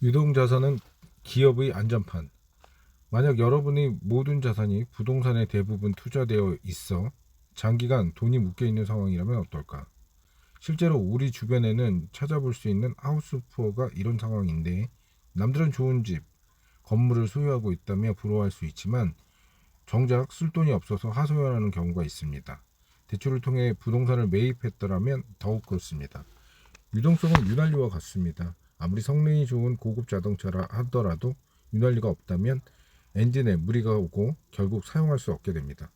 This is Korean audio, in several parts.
유동자산은 기업의 안전판. 만약 여러분의 모든 자산이 부동산에 대부분 투자되어 있어 장기간 돈이 묶여 있는 상황이라면 어떨까? 실제로 우리 주변에는 찾아볼 수 있는 하우스푸어가 이런 상황인데, 남들은 좋은 집, 건물을 소유하고 있다며 부러워할 수 있지만 정작 쓸 돈이 없어서 하소연하는 경우가 있습니다. 대출을 통해 부동산을 매입했더라면 더욱 그렇습니다. 유동성은 윤활유와 같습니다. 아무리 성능이 좋은 고급 자동차라 하더라도 윤활유가 없다면 엔진에 무리가 오고 결국 사용할 수 없게 됩니다.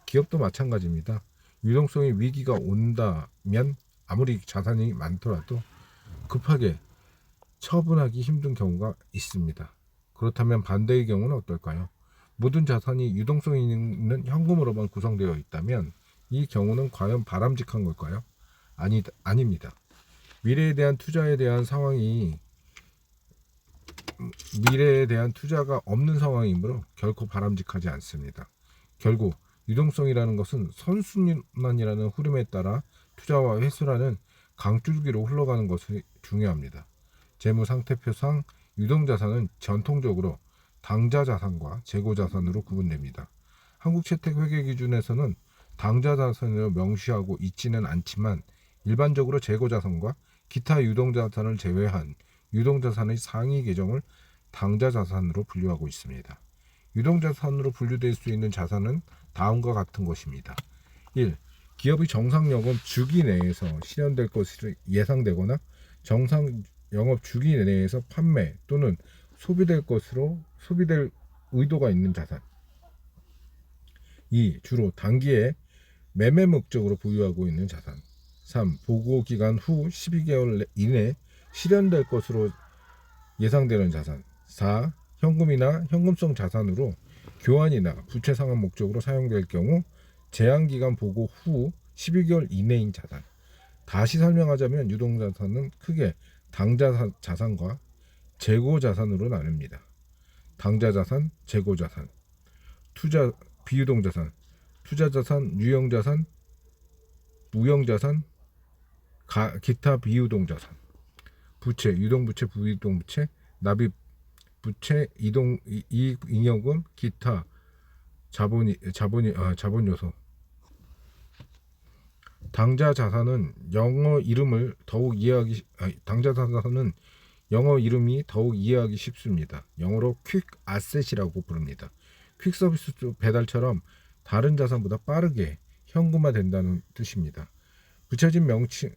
기업도 마찬가지입니다. 유동성의 위기가 온다면 아무리 자산이 많더라도 급하게 처분하기 힘든 경우가 있습니다. 그렇다면 반대의 경우는 어떨까요? 모든 자산이 유동성이 있는 현금으로만 구성되어 있다면 이 경우는 과연 바람직한 걸까요? 아닙니다. 미래에 대한 투자에 대한 상황이 미래에 대한 투자가 없는 상황이므로 결코 바람직하지 않습니다. 결국 유동성이라는 것은 선순환이라는 흐름에 따라 투자와 회수라는 강줄기로 흘러가는 것이 중요합니다. 재무상태표상 유동자산은 전통적으로 당좌자산과 재고자산으로 구분됩니다. 한국채택회계 기준에서는 당좌자산으로 명시하고 있지는 않지만 일반적으로 재고자산과 기타 유동자산을 제외한 유동자산의 상위 계정을 당좌자산으로 분류하고 있습니다. 유동자산으로 분류될 수 있는 자산은 다음과 같은 것입니다. 1. 기업의 정상 영업 주기 내에서 실현될 것으로 예상되거나 정상 영업 주기 내에서 판매 또는 소비될 의도가 있는 자산. 2. 주로 단기에 매매 목적으로 보유하고 있는 자산. 3. 보고 기간 후 12개월 이내 실현될 것으로 예상되는 자산. 4. 현금이나 현금성 자산으로 교환이나 부채 상환 목적으로 사용될 경우 제한기간 보고 후 12개월 이내인 자산. 다시 설명하자면 유동자산은 크게 당자자산과 재고자산으로 나뉩니다. 당자자산, 재고자산, 투자 비유동자산, 투자자산, 유형자산, 무형자산, 기타 비유동자산, 부채, 유동부채, 부유동부채, 납입 부채, 이익잉여금, 기타 자본 요소. 당좌 자산은 영어 이름을 더욱 이해하기 당좌 자산은 영어 이름이 더욱 이해하기 쉽습니다. 영어로 퀵 아셋이라고 부릅니다. 퀵 서비스 배달처럼 다른 자산보다 빠르게 현금화된다는 뜻입니다. 붙여진 명칭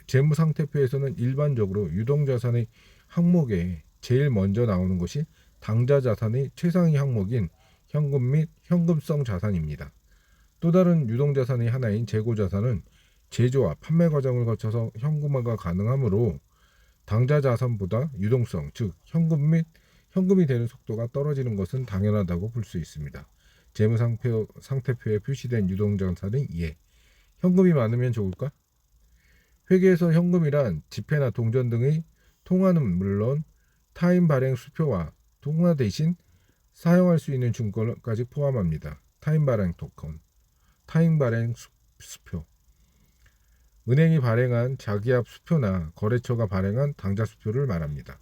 재무상태표에서는 일반적으로 유동자산의 항목에 제일 먼저 나오는 것이 당좌자산의 최상위 항목인 현금 및 현금성 자산입니다. 또 다른 유동자산의 하나인 재고자산은 제조와 판매 과정을 거쳐서 현금화가 가능하므로 당좌자산보다 유동성, 즉 현금 및 현금이 되는 속도가 떨어지는 것은 당연하다고 볼 수 있습니다. 재무상태표에 표시된 유동자산의 예. 현금이 많으면 좋을까? 회계에서 현금이란 지폐나 동전 등의 통화는 물론 타인 발행 수표와 통화 대신 사용할 수 있는 증권까지 포함합니다. 타인 발행 토큰, 타인 발행 수표, 은행이 발행한 자기압 수표나 거래처가 발행한 당좌 수표를 말합니다.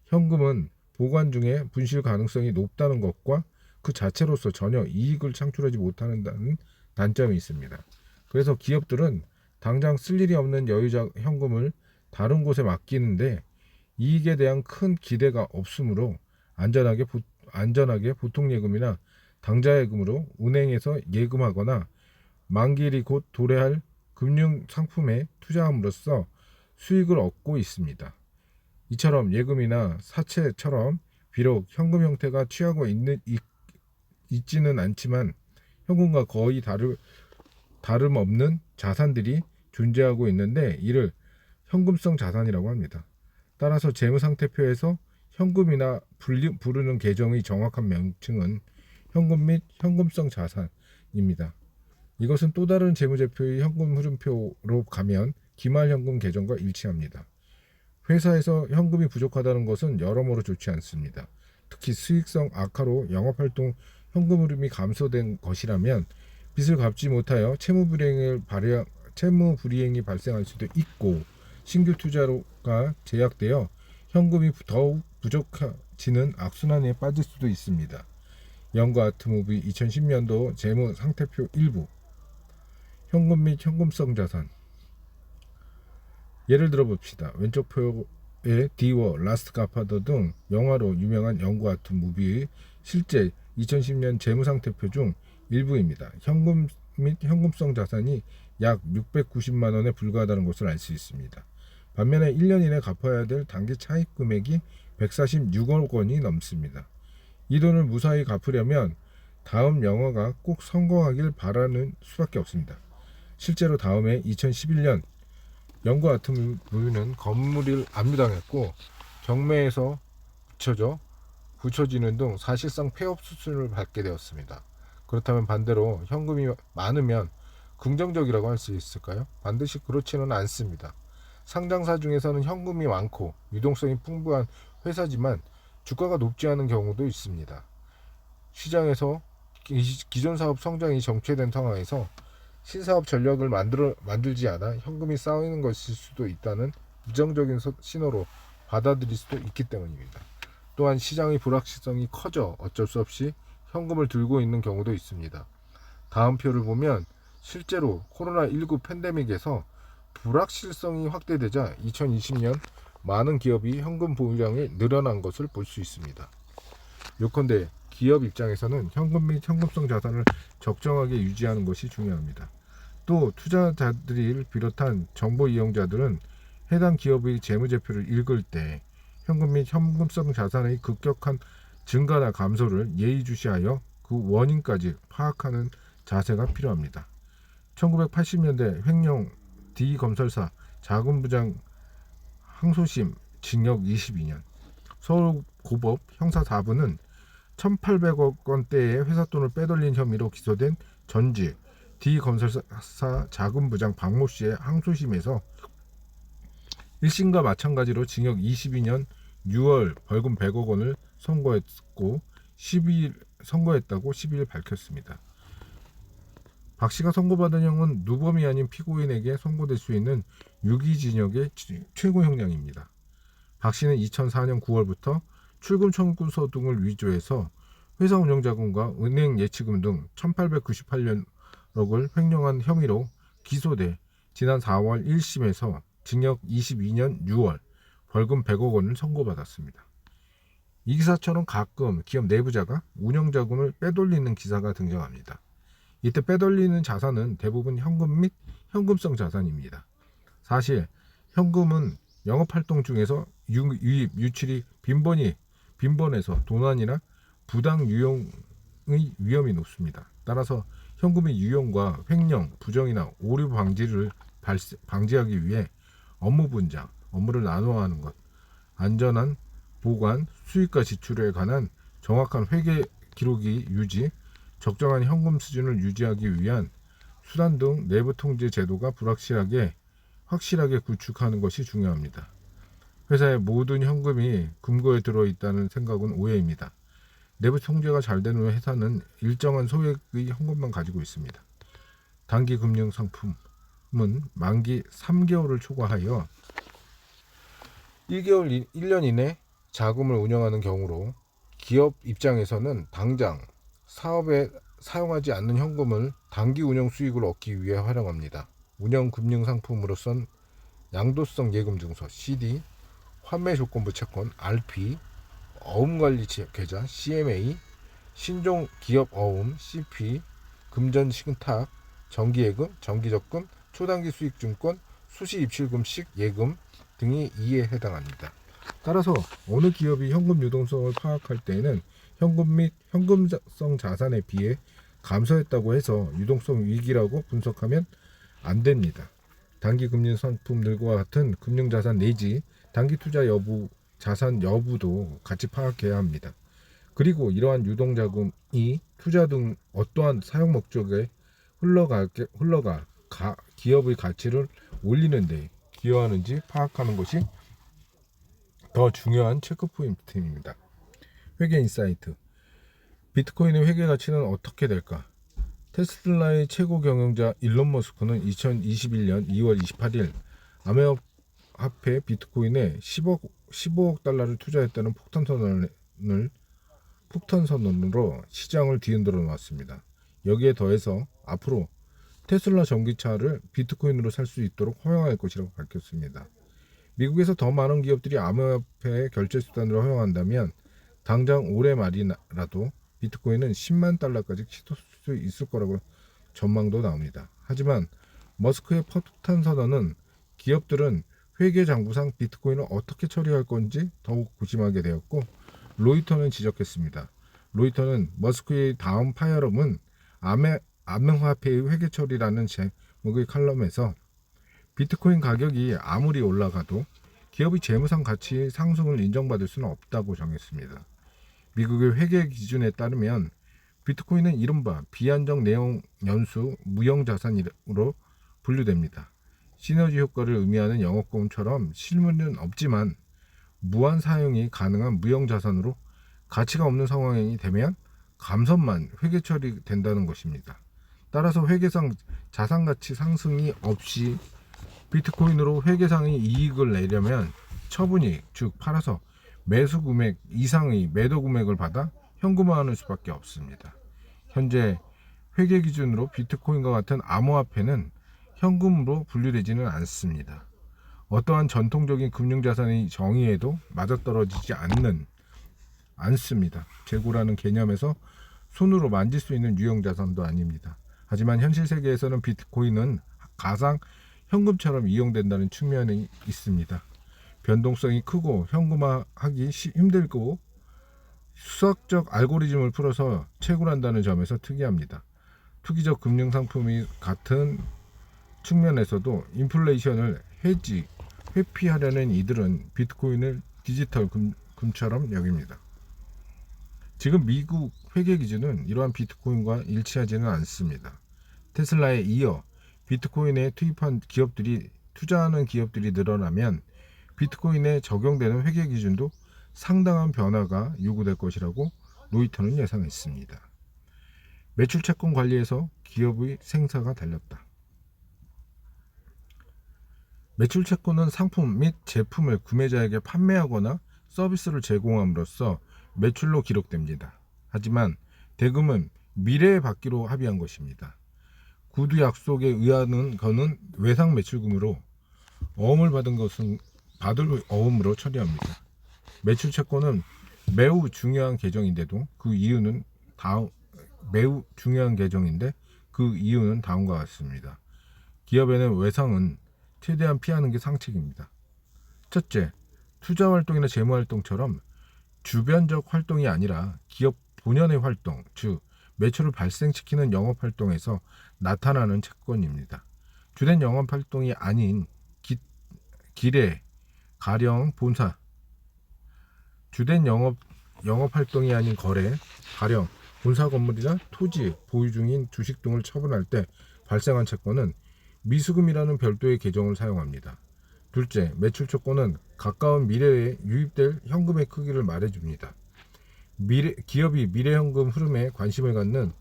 현금은 보관 중에 분실 가능성이 높다는 것과 그 자체로서 전혀 이익을 창출하지 못하는 단점이 있습니다. 그래서 기업들은 당장 쓸 일이 없는 여유자 현금을 다른 곳에 맡기는데 이익에 대한 큰 기대가 없으므로 안전하게 보통예금이나 당좌예금으로 은행에서 예금하거나 만기일이 곧 도래할 금융상품에 투자함으로써 수익을 얻고 있습니다. 이처럼 예금이나 사채처럼 비록 현금 형태가 취하고 있지는 않지만 현금과 거의 다름없는 자산들이 존재하고 있는데 이를 현금성 자산이라고 합니다. 따라서 재무상태표에서 현금이나 부르는 계정의 정확한 명칭은 현금 및 현금성 자산입니다. 이것은 또 다른 재무제표의 현금 흐름표로 가면 기말현금 계정과 일치합니다. 회사에서 현금이 부족하다는 것은 여러모로 좋지 않습니다. 특히 수익성 악화로 영업활동 현금 흐름이 감소된 것이라면 빚을 갚지 못하여 채무 불이행이 발생할 수도 있고 신규 투자가 제약되어 현금이 더욱 부족해지는 악순환에 빠질 수도 있습니다. 영과 아트무비 2010년도 재무 상태표 일부. 현금 및 현금성 자산. 예를 들어 봅시다. 왼쪽 표에 디워, 라스트 가파더 등 영화로 유명한 영과 아트무비의 실제 2010년 재무 상태표 중 일부입니다. 현금 및 현금성 자산이 약 690만 원에 불과하다는 것을 알 수 있습니다. 반면에 1년 이내 갚아야 될 단기 차입 금액이 146억 원이 넘습니다. 이 돈을 무사히 갚으려면 다음 영화가 꼭 성공하길 바라는 수밖에 없습니다. 실제로 다음해 2011년 영과 아트무비는 건물을 압류당했고 경매에서 붙여지는 등 사실상 폐업 수순을 밟게 되었습니다. 그렇다면 반대로 현금이 많으면 긍정적이라고 할 수 있을까요? 반드시 그렇지는 않습니다. 상장사 중에서는 현금이 많고 유동성이 풍부한 회사지만 주가가 높지 않은 경우도 있습니다. 시장에서 기존 사업 성장이 정체된 상황에서 신사업 전략을 만들지 않아 현금이 쌓이는 것일 수도 있다는 부정적인 신호로 받아들일 수도 있기 때문입니다. 또한 시장의 불확실성이 커져 어쩔 수 없이 현금을 들고 있는 경우도 있습니다. 다음 표를 보면 실제로 코로나19 팬데믹에서 불확실성이 확대되자 2020년 많은 기업이 현금 보유량이 늘어난 것을 볼 수 있습니다. 요컨대 기업 입장에서는 현금 및 현금성 자산을 적정하게 유지하는 것이 중요합니다. 또 투자자들을 비롯한 정보 이용자들은 해당 기업의 재무제표를 읽을 때 현금 및 현금성 자산의 급격한 증가나 감소를 예의주시하여 그 원인까지 파악하는 자세가 필요합니다. 1980년대 횡령 D건설사 자금부장 항소심 징역 22년. 서울고법 형사 4부는 1,800억 원대의 회사 돈을 빼돌린 혐의로 기소된 전직 D건설사 자금부장 박모 씨의 항소심에서 1심과 마찬가지로 징역 22년 6월 벌금 100억 원을 선고했다고 12일 밝혔습니다. 박 씨가 선고받은 형은 누범이 아닌 피고인에게 선고될 수 있는 유기징역의 최고 형량입니다. 박 씨는 2004년 9월부터 출금 청구서 등을 위조해서 회사 운영자금과 은행 예치금 등 1,898억을 횡령한 혐의로 기소돼 지난 4월 1심에서 징역 22년 6월 벌금 100억 원을 선고받았습니다. 이 기사처럼 가끔 기업 내부자가 운영자금을 빼돌리는 기사가 등장합니다. 이때 빼돌리는 자산은 대부분 현금 및 현금성 자산입니다. 사실 현금은 영업활동 중에서 유입, 유출이 빈번해서 도난이나 부당 유용의 위험이 높습니다. 따라서 현금의 유용과 횡령, 부정이나 오류 방지를 방지하기 위해 업무 분장, 업무를 나누어 하는 것, 안전한 보관, 수익과 지출에 관한 정확한 회계 기록이 유지, 적정한 현금 수준을 유지하기 위한 수단 등 내부 통제 제도가 확실하게 구축하는 것이 중요합니다. 회사의 모든 현금이 금고에 들어있다는 생각은 오해입니다. 내부 통제가 잘 되는 회사는 일정한 소액의 현금만 가지고 있습니다. 단기 금융 상품은 만기 3개월을 초과하여 1년 이내 자금을 운영하는 경우로 기업 입장에서는 당장 사업에 사용하지 않는 현금을 단기 운영 수익을 얻기 위해 활용합니다. 운영 금융 상품으로선 양도성 예금 증서 CD, 환매 조건부 채권 RP, 어음관리 계좌 CMA, 신종 기업 어음 CP, 금전 신탁, 정기예금, 정기적금, 초단기 수익증권, 수시 입출금식 예금 등이 이에 해당합니다. 따라서 어느 기업이 현금 유동성을 파악할 때에는 현금 및 현금성 자산에 비해 감소했다고 해서 유동성 위기라고 분석하면 안 됩니다. 단기 금융 상품들과 같은 금융자산 내지 단기 투자 여부, 자산 여부도 같이 파악해야 합니다. 그리고 이러한 유동자금이 투자 등 어떠한 사용 목적에 흘러가 기업의 가치를 올리는 데 기여하는지 파악하는 것이 더 중요한 체크 포인트입니다. 회계 인사이트. 비트코인의 회계 가치는 어떻게 될까? 테슬라의 최고 경영자 일론 머스크는 2021년 2월 28일 암호화폐 비트코인에 10억 15억 달러를 투자했다는 폭탄 선언으로 시장을 뒤흔들어 놓았습니다. 여기에 더해서 앞으로 테슬라 전기차를 비트코인으로 살 수 있도록 허용할 것이라고 밝혔습니다. 미국에서 더 많은 기업들이 암호화폐 결제 수단으로 허용한다면 당장 올해 말이라도 비트코인은 10만 달러까지 치솟을 수 있을 거라고 전망도 나옵니다. 하지만 머스크의 폭탄 선언은 기업들은 회계 장부상 비트코인을 어떻게 처리할 건지 더욱 고심하게 되었고, 로이터는 지적했습니다. 로이터는 머스크의 다음 파열음은 암호화폐의 회계 처리라는 제목의 칼럼에서 비트코인 가격이 아무리 올라가도 기업의 재무상 가치 상승을 인정받을 수는 없다고 정했습니다. 미국의 회계 기준에 따르면 비트코인은 이른바 비안정 내용 연수 무형 자산으로 분류됩니다. 시너지 효과를 의미하는 영업권처럼 실물은 없지만 무한 사용이 가능한 무형 자산으로 가치가 없는 상황이 되면 감선만 회계 처리된다는 것입니다. 따라서 회계상 자산 가치 상승이 없이 비트코인으로 회계상의 이익을 내려면 처분이, 즉 팔아서 매수 금액 이상의 매도 금액을 받아 현금화하는 수밖에 없습니다. 현재 회계 기준으로 비트코인과 같은 암호화폐는 현금으로 분류되지는 않습니다. 어떠한 전통적인 금융자산의 정의에도 맞아떨어지지 않습니다. 재고라는 개념에서 손으로 만질 수 있는 유형자산도 아닙니다. 하지만 현실 세계에서는 비트코인은 가상 현금처럼 이용된다는 측면이 있습니다. 변동성이 크고 현금화하기 힘들고 수학적 알고리즘을 풀어서 채굴한다는 점에서 특이합니다. 투기적 금융상품이 같은 측면에서도 인플레이션을 회피하려는 이들은 비트코인을 디지털 금처럼 여깁니다. 지금 미국 회계 기준은 이러한 비트코인과 일치하지는 않습니다. 테슬라에 이어 비트코인에 투자하는 기업들이 늘어나면 비트코인에 적용되는 회계 기준도 상당한 변화가 요구될 것이라고 로이터는 예상했습니다. 매출 채권 관리에서 기업의 생사가 달렸다. 매출 채권은 상품 및 제품을 구매자에게 판매하거나 서비스를 제공함으로써 매출로 기록됩니다. 하지만 대금은 미래에 받기로 합의한 것입니다. 구두 약속에 의하는 것은 외상 매출금으로 어음을 받은 것은 받을 어음으로 처리합니다. 매출 채권은 매우 중요한 계정인데도 그 이유는 다음과 같습니다. 기업에는 외상은 최대한 피하는 게 상책입니다. 첫째, 투자 활동이나 재무 활동처럼 주변적 활동이 아니라 기업 본연의 활동, 즉 매출을 발생시키는 영업 활동에서 나타나는 채권입니다. 주된 영업 활동이 아닌 기뢰, 가령 본사, 주된 영업 활동이 아닌 거래, 가령 본사 건물이나 토지, 보유 중인 주식 등을 처분할 때 발생한 채권은 미수금이라는 별도의 계정을 사용합니다. 둘째, 매출 채권은 가까운 미래에 유입될 현금의 크기를 말해줍니다. 기업이 미래 현금 흐름에 관심을 갖는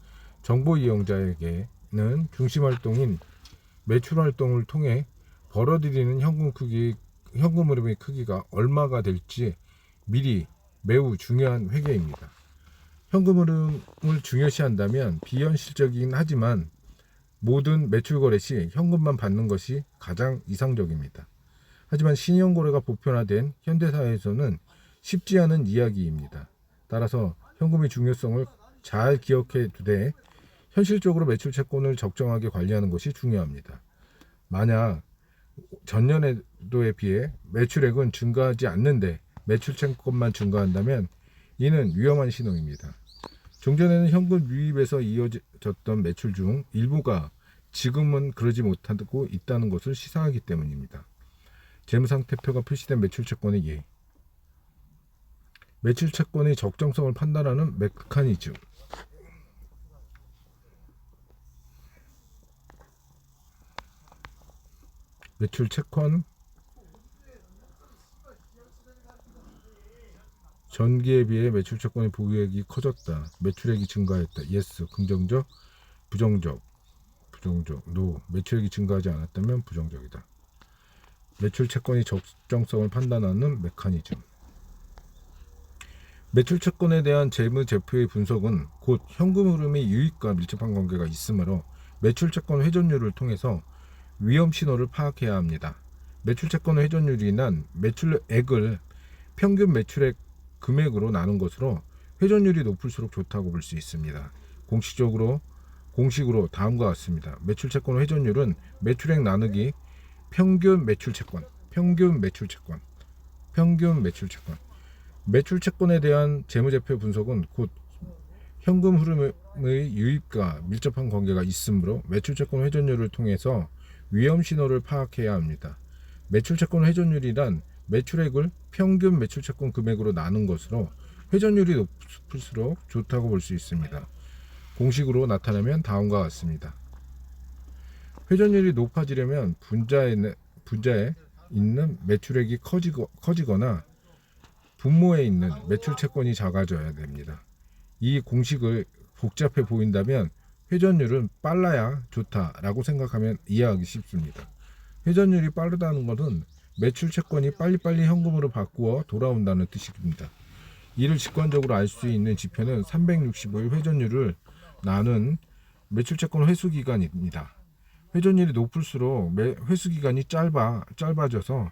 정보 이용자에게는 중심 활동인 매출 활동을 통해 벌어들이는 현금 흐름의 크기가 얼마가 될지 미리 매우 중요한 회계입니다. 현금 흐름을 중요시한다면 비현실적이긴 하지만 모든 매출 거래 시 현금만 받는 것이 가장 이상적입니다. 하지만 신용거래가 보편화된 현대사회에서는 쉽지 않은 이야기입니다. 따라서 현금의 중요성을 잘 기억해 두되 현실적으로 매출 채권을 적정하게 관리하는 것이 중요합니다. 만약 전년도에 비해 매출액은 증가하지 않는데 매출 채권만 증가한다면 이는 위험한 신호입니다. 종전에는 현금 유입에서 이어졌던 매출 중 일부가 지금은 그러지 못하고 있다는 것을 시사하기 때문입니다. 재무상태표가 표시된 매출 채권의 예. 매출 채권의 적정성을 판단하는 메커니즘. 매출 채권 전기에 비해 매출 채권의 보유액이 커졌다. 매출액이 증가했다. yes 긍정적, 부정적, no 매출액이 증가하지 않았다면 부정적이다. 매출 채권의 적정성을 판단하는 메커니즘. 매출 채권에 대한 재무 제표의 분석은 곧 현금 흐름의 유익과 밀접한 관계가 있으므로 매출 채권 회전율을 통해서 위험 신호를 파악해야 합니다. 매출 채권 회전율이란 매출액을 평균 매출액 금액으로 나눈 것으로 회전율이 높을수록 좋다고 볼 수 있습니다. 공식으로 다음과 같습니다. 매출 채권 회전율은 매출액 나누기 평균 매출 채권. 매출 채권에 대한 재무제표 분석은 곧 현금 흐름의 유입과 밀접한 관계가 있으므로 매출 채권 회전율을 통해서 위험 신호를 파악해야 합니다. 매출 채권 회전율이란 매출액을 평균 매출 채권 금액으로 나눈 것으로 회전율이 높을수록 좋다고 볼 수 있습니다. 공식으로 나타내면 다음과 같습니다. 회전율이 높아지려면 분자에 있는 매출액이 커지거나 분모에 있는 매출 채권이 작아져야 됩니다. 이 공식을 복잡해 보인다면 회전율은 빨라야 좋다라고 생각하면 이해하기 쉽습니다. 회전율이 빠르다는 것은 매출 채권이 빨리빨리 현금으로 바꾸어 돌아온다는 뜻입니다. 이를 직관적으로 알 수 있는 지표는 365일 회전율을 나눈 매출 채권 회수 기간입니다. 회전율이 높을수록 회수 기간이 짧아져서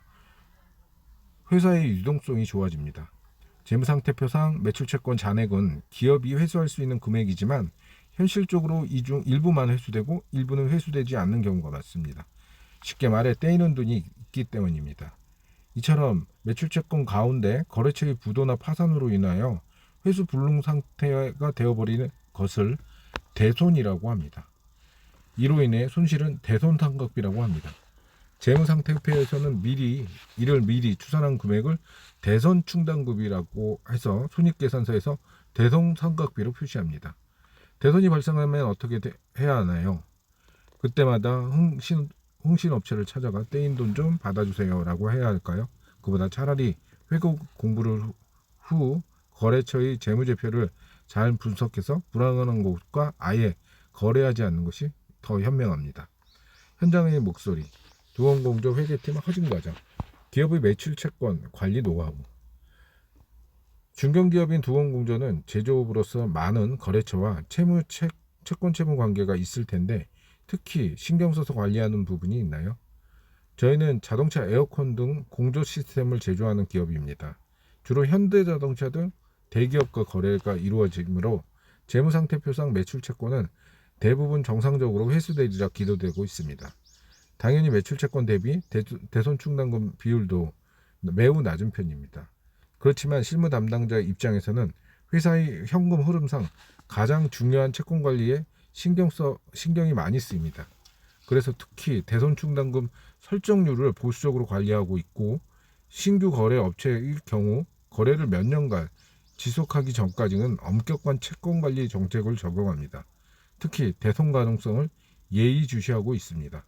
회사의 유동성이 좋아집니다. 재무상태표상 매출채권 잔액은 기업이 회수할 수 있는 금액이지만 현실적으로 이 중 일부만 회수되고 일부는 회수되지 않는 경우가 많습니다. 쉽게 말해 떼이는 돈이 있기 때문입니다. 이처럼 매출채권 가운데 거래처의 부도나 파산으로 인하여 회수 불능 상태가 되어버리는 것을 대손이라고 합니다. 이로 인해 손실은 대손상각비라고 합니다. 재무상태표에서는 이를 미리 추산한 금액을 대손충당금이라고 해서 손익계산서에서 대손상각비로 표시합니다. 대손이 발생하면 어떻게 해야 하나요? 그때마다 흥신업체를 찾아가 떼인 돈 좀 받아주세요 라고 해야 할까요? 그보다 차라리 회계 공부를 후 거래처의 재무제표를 잘 분석해서 불안한 곳과 아예 거래하지 않는 것이 더 현명합니다. 현장의 목소리, 두원공조 회계팀 허진 과정, 기업의 매출 채권 관리 노하우. 중견기업인 두원공조는 제조업으로서 많은 거래처와 채권 채무 관계가 있을 텐데 특히 신경 써서 관리하는 부분이 있나요? 저희는 자동차 에어컨 등 공조 시스템을 제조하는 기업입니다. 주로 현대자동차 등 대기업과 거래가 이루어지므로 재무상태표상 매출 채권은 대부분 정상적으로 회수되리라 기대되고 있습니다. 당연히 매출 채권 대비 대손충당금 비율도 매우 낮은 편입니다. 그렇지만 실무 담당자 입장에서는 회사의 현금 흐름상 가장 중요한 채권 관리에 신경이 많이 쓰입니다. 그래서 특히 대손충당금 설정률을 보수적으로 관리하고 있고 신규 거래 업체의 경우 거래를 몇 년간 지속하기 전까지는 엄격한 채권 관리 정책을 적용합니다. 특히 대손 가능성을 예의주시하고 있습니다.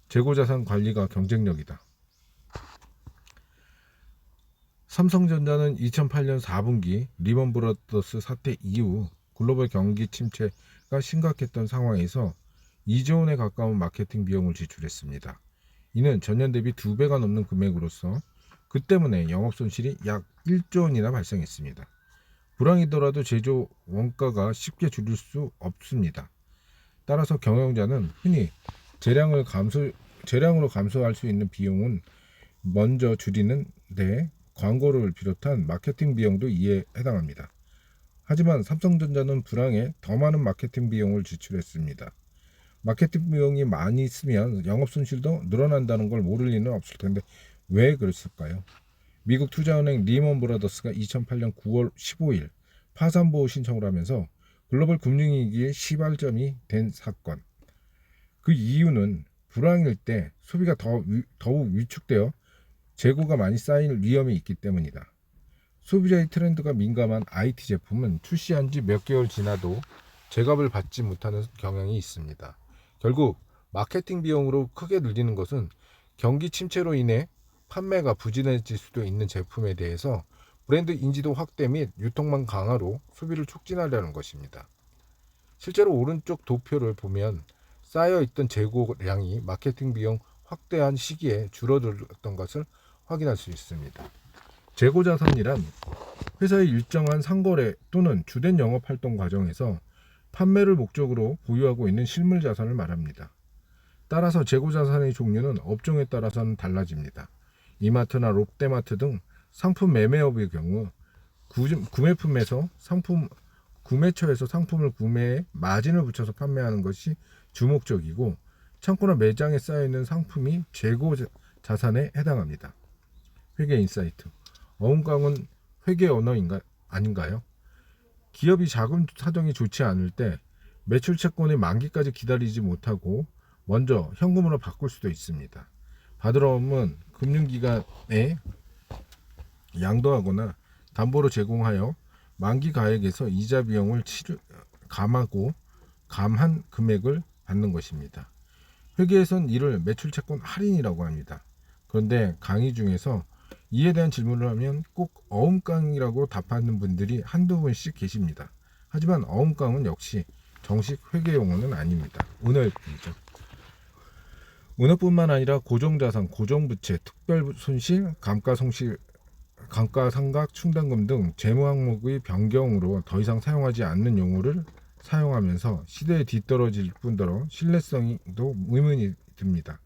재고자산 관리가 경쟁력이다. 삼성전자는 2008년 4분기 리먼 브라더스 사태 이후 글로벌 경기 침체가 심각했던 상황에서 2조 원에 가까운 마케팅 비용을 지출했습니다. 이는 전년 대비 2배가 넘는 금액으로서 그 때문에 영업손실이 약 1조 원이나 발생했습니다. 불황이더라도 제조 원가가 쉽게 줄일 수 없습니다. 따라서 경영자는 흔히 재량으로 감소할 수 있는 비용은 먼저 줄이는 데 광고를 비롯한 마케팅 비용도 이에 해당합니다. 하지만 삼성전자는 불황에 더 많은 마케팅 비용을 지출했습니다. 마케팅 비용이 많이 쓰면 영업손실도 늘어난다는 걸 모를 리는 없을 텐데 왜 그랬을까요? 미국 투자은행 리먼 브라더스가 2008년 9월 15일 파산보호 신청을 하면서 글로벌 금융위기의 시발점이 된 사건. 그 이유는 불황일 때 소비가 더욱 위축되어 재고가 많이 쌓일 위험이 있기 때문이다. 소비자의 트렌드가 민감한 IT 제품은 출시한 지 몇 개월 지나도 제값을 받지 못하는 경향이 있습니다. 결국 마케팅 비용으로 크게 늘리는 것은 경기 침체로 인해 판매가 부진해질 수도 있는 제품에 대해서 브랜드 인지도 확대 및 유통망 강화로 소비를 촉진하려는 것입니다. 실제로 오른쪽 도표를 보면 쌓여있던 재고량이 마케팅 비용 확대한 시기에 줄어들었던 것을 확인할 수 있습니다. 재고자산이란 회사의 일정한 상거래 또는 주된 영업활동 과정에서 판매를 목적으로 보유하고 있는 실물자산을 말합니다. 따라서 재고자산의 종류는 업종에 따라서는 달라집니다. 이마트나 롯데마트 등 상품 매매업의 경우 구매품에서 구매처에서 상품을 구매해 마진을 붙여서 판매하는 것이 주목적이고, 창고나 매장에 쌓여있는 상품이 재고 자산에 해당합니다. 회계 인사이트. 어음깡은 회계 언어인가 아닌가요? 기업이 자금 사정이 좋지 않을 때 매출 채권의 만기까지 기다리지 못하고 먼저 현금으로 바꿀 수도 있습니다. 받으러오면 금융기관에 양도하거나 담보로 제공하여 만기 가액에서 이자 비용을 감한 금액을 받는 것입니다. 회계에선 이를 매출채권 할인이라고 합니다. 그런데 강의 중에서 이에 대한 질문을 하면 꼭 어음깡이라고 답하는 분들이 한두 분씩 계십니다. 하지만 어음깡은 역시 정식 회계 용어는 아닙니다. 은어입니다. 은어뿐만 아니라 고정자산, 고정부채, 특별손실, 감가상각 충당금 등 재무 항목의 변경으로 더 이상 사용하지 않는 용어를 사용하면서 시대에 뒤떨어질 뿐더러 신뢰성도 의문이 듭니다.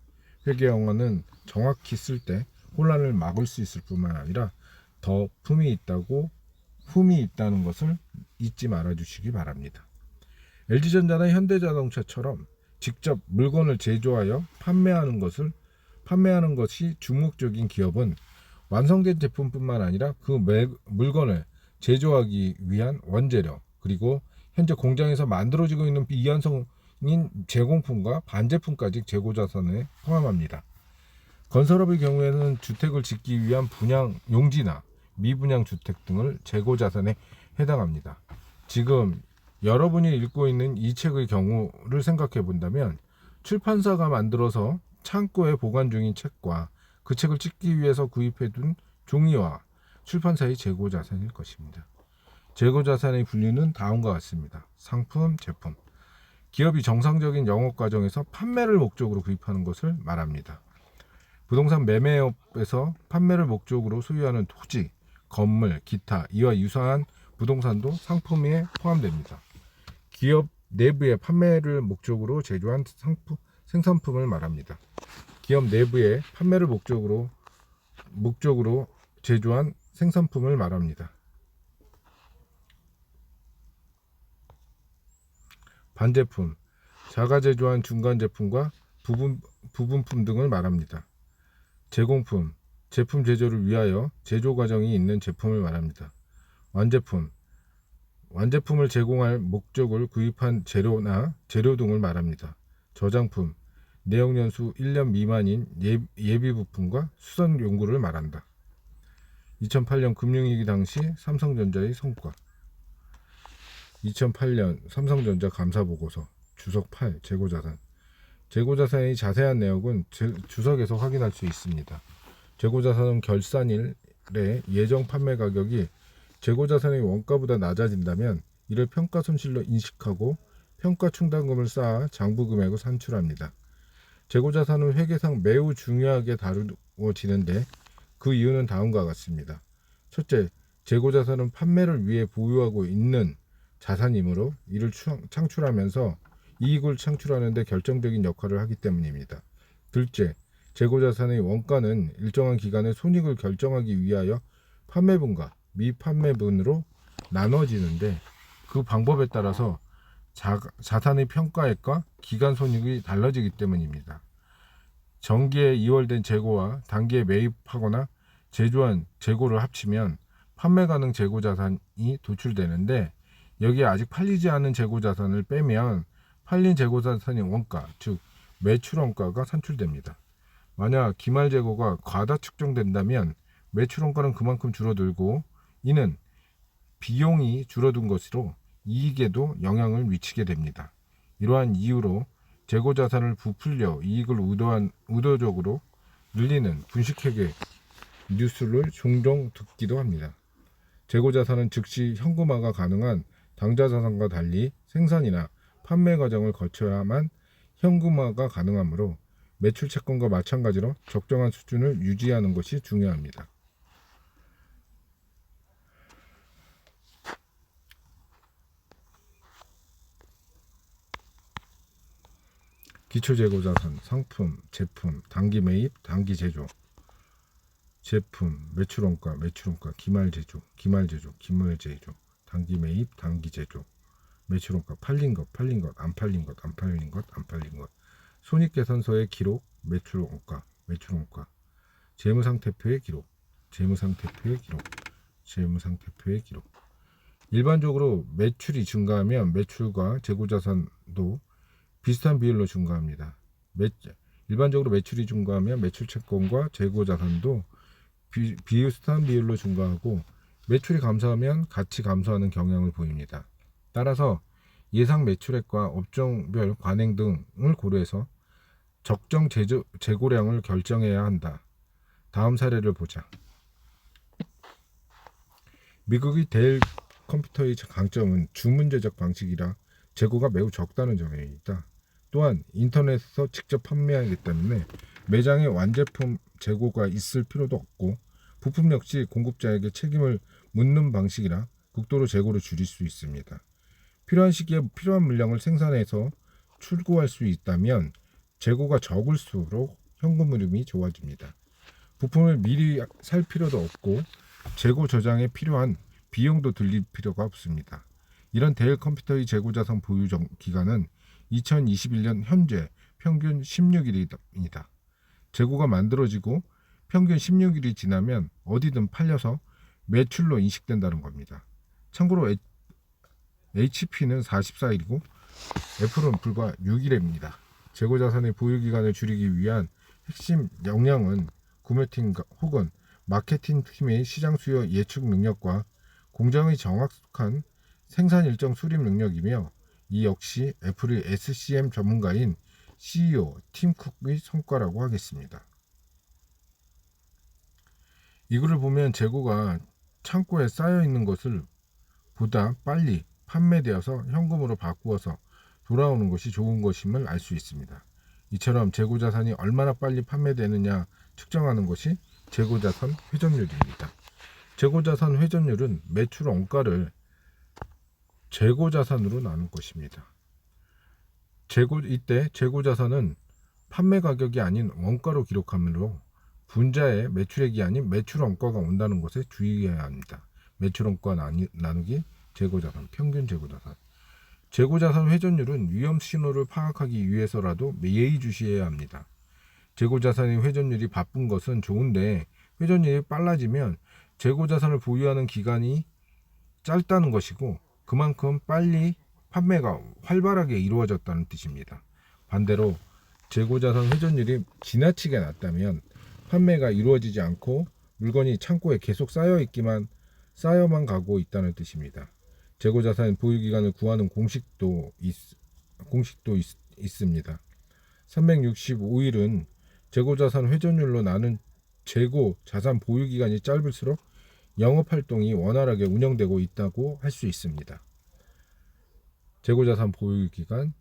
회계 용어는 정확히 쓸 때 혼란을 막을 수 있을 뿐만 아니라 더 품이 있다는 것을 잊지 말아 주시기 바랍니다. LG전자나 현대자동차처럼 직접 물건을 제조하여 판매하는 것이 주목적인 기업은 완성된 제품뿐만 아니라 그 물건을 제조하기 위한 원재료, 그리고 현재 공장에서 만들어지고 있는 비완성인 제공품과 반제품까지 재고자산에 포함합니다. 건설업의 경우에는 주택을 짓기 위한 분양 용지나 미분양 주택 등을 재고자산에 해당합니다. 지금 여러분이 읽고 있는 이 책의 경우를 생각해 본다면 출판사가 만들어서 창고에 보관 중인 책과 그 책을 찍기 위해서 구입해 둔 종이와 출판사의 재고자산일 것입니다. 재고자산의 분류는 다음과 같습니다. 상품, 제품. 기업이 정상적인 영업 과정에서 판매를 목적으로 구입하는 것을 말합니다. 부동산 매매업에서 판매를 목적으로 소유하는 토지, 건물, 기타 이와 유사한 부동산도 상품에 포함됩니다. 기업 내부의 판매를 목적으로 제조한 생산품을 말합니다. 기업 내부의 판매를 목적으로 제조한 생산품을 말합니다. 반제품, 자가 제조한 중간 제품과 부분품 등을 말합니다. 제공품, 제품 제조를 위하여 제조 과정이 있는 제품을 말합니다. 완제품을 제공할 목적을 구입한 재료 등을 말합니다. 저장품, 내용연수 1년 미만인 예비 부품과 수선 용구를 말한다. 2008년 금융위기 당시 삼성전자의 성과. 2008년 삼성전자 감사보고서 주석 8 재고자산. 재고자산의 자세한 내역은 주석에서 확인할 수 있습니다. 재고자산은 결산일의 예정 판매 가격이 재고자산의 원가보다 낮아진다면 이를 평가손실로 인식하고 평가충당금을 쌓아 장부금액을 산출합니다. 재고자산은 회계상 매우 중요하게 다루어지는데 그 이유는 다음과 같습니다. 첫째, 재고자산은 판매를 위해 보유하고 있는 자산이므로 이를 창출하면서 이익을 창출하는 데 결정적인 역할을 하기 때문입니다. 둘째, 재고자산의 원가는 일정한 기간의 손익을 결정하기 위하여 판매분과 미판매분으로 나눠지는데 그 방법에 따라서 자산의 평가액과 기간 손익이 달라지기 때문입니다. 정기에 이월된 재고와 단기에 매입하거나 제조한 재고를 합치면 판매 가능 재고자산이 도출되는데, 여기에 아직 팔리지 않은 재고자산을 빼면 팔린 재고자산의 원가, 즉 매출원가가 산출됩니다. 만약 기말 재고가 과다 측정된다면 매출원가는 그만큼 줄어들고, 이는 비용이 줄어든 것으로 이익에도 영향을 미치게 됩니다. 이러한 이유로 재고자산을 부풀려 이익을 의도적으로 늘리는 분식회계 뉴스를 종종 듣기도 합니다. 재고자산은 즉시 현금화가 가능한 당좌자산과 달리 생산이나 판매 과정을 거쳐야만 현금화가 가능하므로 매출 채권과 마찬가지로 적정한 수준을 유지하는 것이 중요합니다. 기초재고자산, 상품, 제품, 단기 매입, 단기 제조, 제품, 매출원가, 기말제조, 단기 매입, 단기 제조, 매출원가, 팔린 것, 안 팔린 것, 손익계산서의 기록, 매출원가, 재무상태표의 기록, 일반적으로 매출이 증가하면 매출과 재고자산도 비슷한 비율로 증가합니다. 일반적으로 매출이 증가하면 매출채권과 재고자산도 비슷한 비율로 증가하고, 매출이 감소하면 같이 감소하는 경향을 보입니다. 따라서 예상 매출액과 업종별 관행 등을 고려해서 적정 재고량을 결정해야 한다. 다음 사례를 보자. 미국의 델 컴퓨터의 강점은 주문 제작 방식이라 재고가 매우 적다는 점입니다. 또한 인터넷에서 직접 판매하기 때문에 매장에 완제품 재고가 있을 필요도 없고, 부품 역시 공급자에게 책임을 묻는 방식이라 극도로 재고를 줄일 수 있습니다. 필요한 시기에 필요한 물량을 생산해서 출고할 수 있다면 재고가 적을수록 현금 흐름이 좋아집니다. 부품을 미리 살 필요도 없고 재고 저장에 필요한 비용도 들릴 필요가 없습니다. 이런 델 컴퓨터의 재고자산 보유 기간은 2021년 현재 평균 16일입니다. 재고가 만들어지고 평균 16일이 지나면 어디든 팔려서 매출로 인식된다는 겁니다. 참고로 HP는 44일이고 애플은 불과 6일입니다. 재고자산의 보유기간을 줄이기 위한 핵심 역량은 구매팀 혹은 마케팅 팀의 시장 수요 예측 능력과 공장의 정확한 생산 일정 수립 능력이며, 이 역시 애플의 SCM 전문가인 CEO 팀 쿡의 성과라고 하겠습니다. 이 글을 보면 재고가 창고에 쌓여 있는 것을 보다 빨리 판매되어서 현금으로 바꾸어서 돌아오는 것이 좋은 것임을 알 수 있습니다. 이처럼 재고자산이 얼마나 빨리 판매되느냐 측정하는 것이 재고자산 회전율입니다. 재고자산 회전율은 매출 원가를 재고자산으로 나눌 것입니다. 이때 재고자산은 판매 가격이 아닌 원가로 기록하므로 분자의 매출액이 아닌 매출 원가가 온다는 것에 주의해야 합니다. 매출 원가 나누기 재고자산, 평균 재고자산. 재고자산 회전율은 위험 신호를 파악하기 위해서라도 예의주시해야 합니다. 재고자산의 회전율이 바쁜 것은 좋은데 회전율이 빨라지면 재고자산을 보유하는 기간이 짧다는 것이고, 그만큼 빨리 판매가 활발하게 이루어졌다는 뜻입니다. 반대로 재고자산 회전율이 지나치게 낮다면 판매가 이루어지지 않고 물건이 창고에 계속 쌓여만 가고 있다는 뜻입니다. 재고자산 보유기간을 구하는 공식도 있습니다. 365일은 재고자산 회전율로 나눈 재고자산 보유기간이 짧을수록 영업활동이 원활하게 운영되고 있다고 할 수 있습니다. 재고자산 보유기간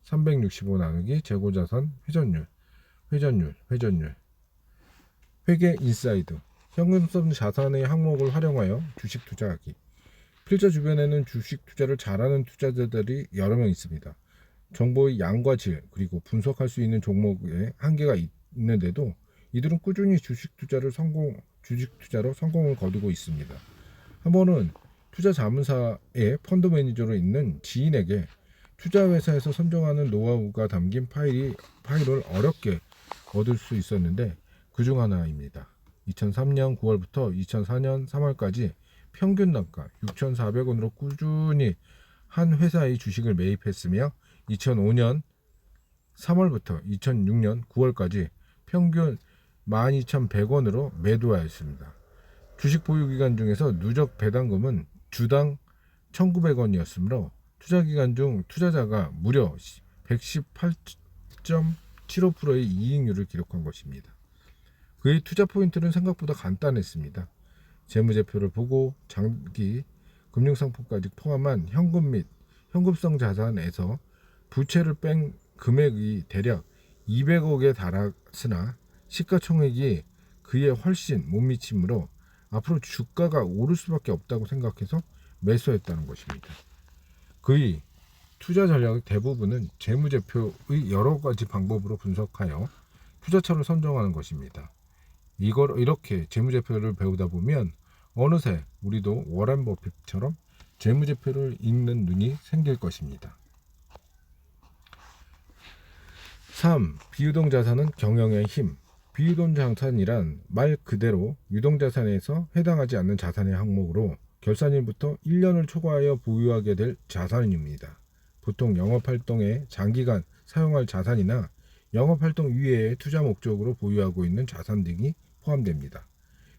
365 나누기 재고자산 회전율. 회계 인사이드. 현금성 자산의 항목을 활용하여 주식 투자하기. 필자 주변에는 주식 투자를 잘하는 투자자들이 여러 명 있습니다. 정보의 양과 질, 그리고 분석할 수 있는 종목에 한계가 있는데도 이들은 꾸준히 주식 투자로 성공을 거두고 있습니다. 한 번은 투자 자문사의 펀드 매니저로 있는 지인에게 투자회사에서 선정하는 노하우가 담긴 파일을 어렵게 얻을 수 있었는데 그 중 하나입니다. 2003년 9월부터 2004년 3월까지 평균 단가 6,400원으로 꾸준히 한 회사의 주식을 매입했으며 2005년 3월부터 2006년 9월까지 평균 12,100원으로 매도하였습니다. 주식 보유기간 중에서 누적 배당금은 주당 1,900원이었으므로 투자기간 중 투자자가 무려 118.75%의 이익률을 기록한 것입니다. 그의 투자 포인트는 생각보다 간단했습니다. 재무제표를 보고 장기 금융상품까지 포함한 현금 및 현금성 자산에서 부채를 뺀 금액이 대략 200억에 달했으나 시가총액이 그에 훨씬 못 미치므로 앞으로 주가가 오를 수밖에 없다고 생각해서 매수했다는 것입니다. 그의 투자 전략의 대부분은 재무제표의 여러 가지 방법으로 분석하여 투자처를 선정하는 것입니다. 이렇게 재무제표를 배우다 보면 어느새 우리도 워렌 버핏처럼 재무제표를 읽는 눈이 생길 것입니다. 3. 비유동자산은 경영의 힘. 비유동자산이란 말 그대로 유동자산에서 해당하지 않는 자산의 항목으로 결산일부터 1년을 초과하여 보유하게 될 자산입니다. 보통 영업활동에 장기간 사용할 자산이나 영업활동 이외의 투자 목적으로 보유하고 있는 자산 등이 포함됩니다.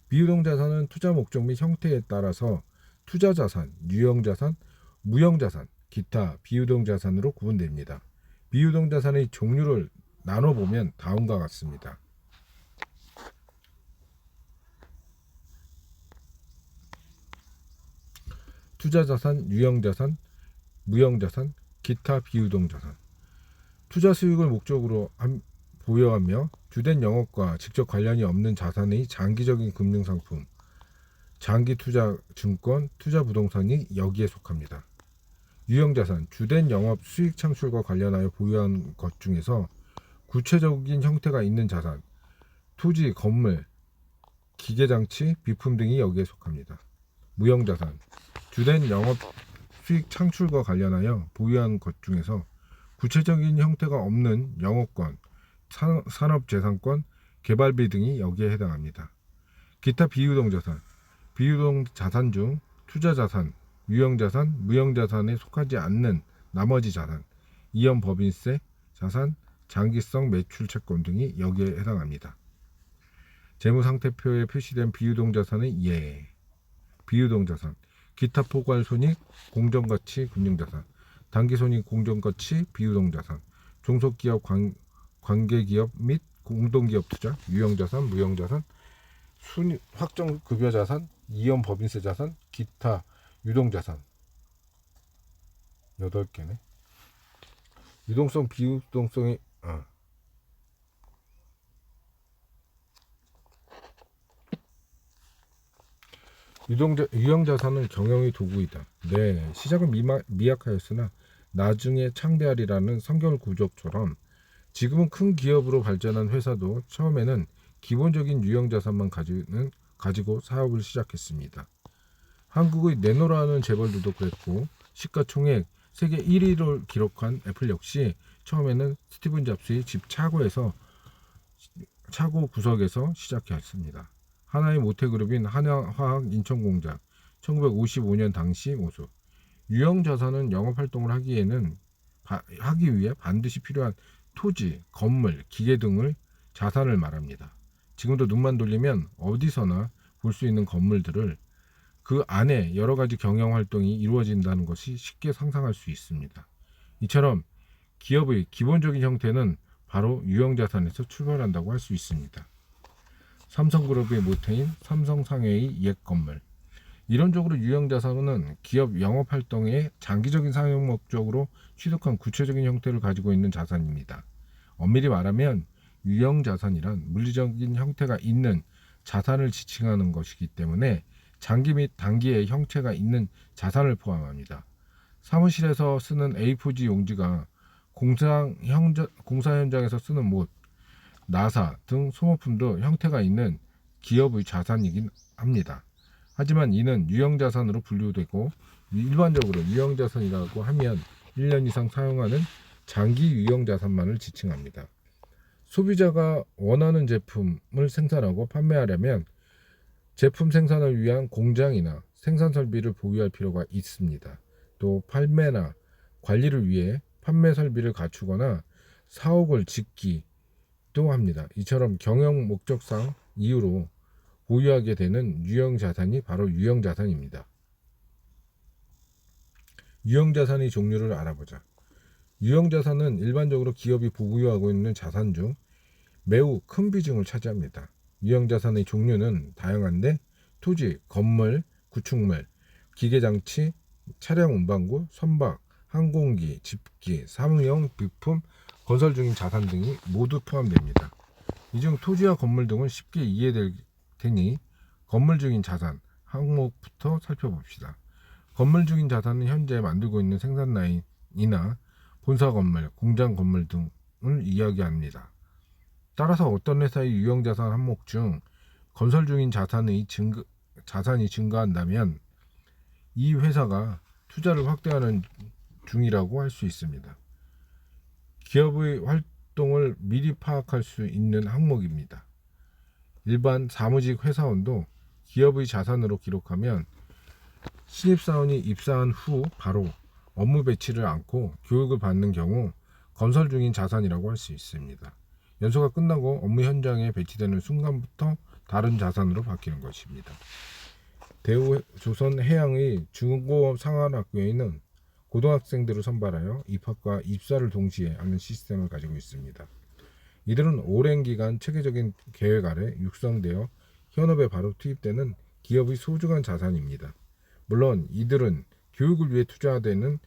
비유동자산은 투자 목적 및 형태에 따라서 투자자산, 유형자산, 무형자산, 기타 비유동자산으로 구분됩니다. 비유동자산의 종류를 나눠보면 다음과 같습니다. 투자자산, 유형자산, 무형자산, 기타 비유동자산. 투자 수익을 목적으로 보유하며 주된 영업과 직접 관련이 없는 자산의 장기적인 금융상품, 장기 투자 증권, 투자 부동산이 여기에 속합니다. 유형자산, 주된 영업 수익 창출과 관련하여 보유한 것 중에서 구체적인 형태가 있는 자산, 토지, 건물, 기계장치, 비품 등이 여기에 속합니다. 무형자산, 주된 영업 수익 창출과 관련하여 보유한 것 중에서 구체적인 형태가 없는 영업권, 산업재산권, 개발비 등이 여기에 해당합니다. 기타 비유동자산, 비유동자산 중 투자자산, 유형자산, 무형자산에 속하지 않는 나머지 자산, 이연법인세, 자산, 장기성 매출채권 등이 여기에 해당합니다. 재무상태표에 표시된 비유동자산의 예. 비유동자산, 기타 포괄손익, 공정가치, 금융자산, 단기손익, 공정가치, 비유동자산, 종속기업, 관계기업 및 공동기업 투자, 유형자산, 무형자산, 확정급여자산, 이연법인세 자산, 기타 유동자산 8개네. 유동성, 비유동성이 유형자산은 경영의 도구이다. 네, 시작은 미약하였으나 나중에 창대하리라는 성경 구조처럼 지금은 큰 기업으로 발전한 회사도 처음에는 기본적인 유형자산만 가지고 사업을 시작했습니다. 한국의 네노라는 재벌들도 그랬고 시가총액 세계 1위를 기록한 애플 역시 처음에는 스티븐 잡스의 집 차고 구석에서 시작했습니다. 하나의 모태그룹인 한화화학 인천공장 1955년 당시 모습. 유형자산은 영업활동을 하기 위해 반드시 필요한 토지, 건물, 기계 등을 자산을 말합니다. 지금도 눈만 돌리면 어디서나 볼 수 있는 건물들을 그 안에 여러 가지 경영활동이 이루어진다는 것이 쉽게 상상할 수 있습니다. 이처럼 기업의 기본적인 형태는 바로 유형자산에서 출발한다고 할 수 있습니다. 삼성그룹의 모태인 삼성상해의 옛 건물. 이론적으로 유형자산은 기업 영업활동의 장기적인 사용 목적으로 취득한 구체적인 형태를 가지고 있는 자산입니다. 엄밀히 말하면 유형자산이란 물리적인 형태가 있는 자산을 지칭하는 것이기 때문에 장기 및 단기의 형태가 있는 자산을 포함합니다. 사무실에서 쓰는 A4지 용지가 공사 현장에서 쓰는 못, 나사 등 소모품도 형태가 있는 기업의 자산이긴 합니다. 하지만 이는 유형자산으로 분류되고 일반적으로 유형자산이라고 하면 1년 이상 사용하는 장기 유형자산만을 지칭합니다. 소비자가 원하는 제품을 생산하고 판매하려면 제품 생산을 위한 공장이나 생산 설비를 보유할 필요가 있습니다. 또 판매나 관리를 위해 판매 설비를 갖추거나 사옥을 짓기도 합니다. 이처럼 경영 목적상 이유로 보유하게 되는 유형자산이 바로 유형자산입니다. 유형자산의 종류를 알아보자. 유형자산은 일반적으로 기업이 보유하고 있는 자산 중 매우 큰 비중을 차지합니다. 유형자산의 종류는 다양한데 토지, 건물, 구축물, 기계장치, 차량 운반구, 선박, 항공기, 집기, 사무용 비품, 건설 중인 자산 등이 모두 포함됩니다. 이 중 토지와 건물 등은 쉽게 이해될 테니 건물 중인 자산 항목부터 살펴봅시다. 건물 중인 자산은 현재 만들고 있는 생산 라인이나 본사 건물, 공장 건물 등을 이야기합니다. 따라서 어떤 회사의 유형자산 항목 중 건설 중인 자산이 증가한다면 이 회사가 투자를 확대하는 중이라고 할 수 있습니다. 기업의 활동을 미리 파악할 수 있는 항목입니다. 일반 사무직 회사원도 기업의 자산으로 기록하면 신입사원이 입사한 후 바로 업무 배치를 않고 교육을 받는 경우 건설 중인 자산이라고 할 수 있습니다. 연수가 끝나고 업무 현장에 배치되는 순간부터 다른 자산으로 바뀌는 것입니다. 대우조선해양의 중고업 상한학교에는 고등학생들을 선발하여 입학과 입사를 동시에 하는 시스템을 가지고 있습니다. 이들은 오랜 기간 체계적인 계획 아래 육성되어 현업에 바로 투입되는 기업의 소중한 자산입니다. 물론 이들은 교육을 위해 투자되는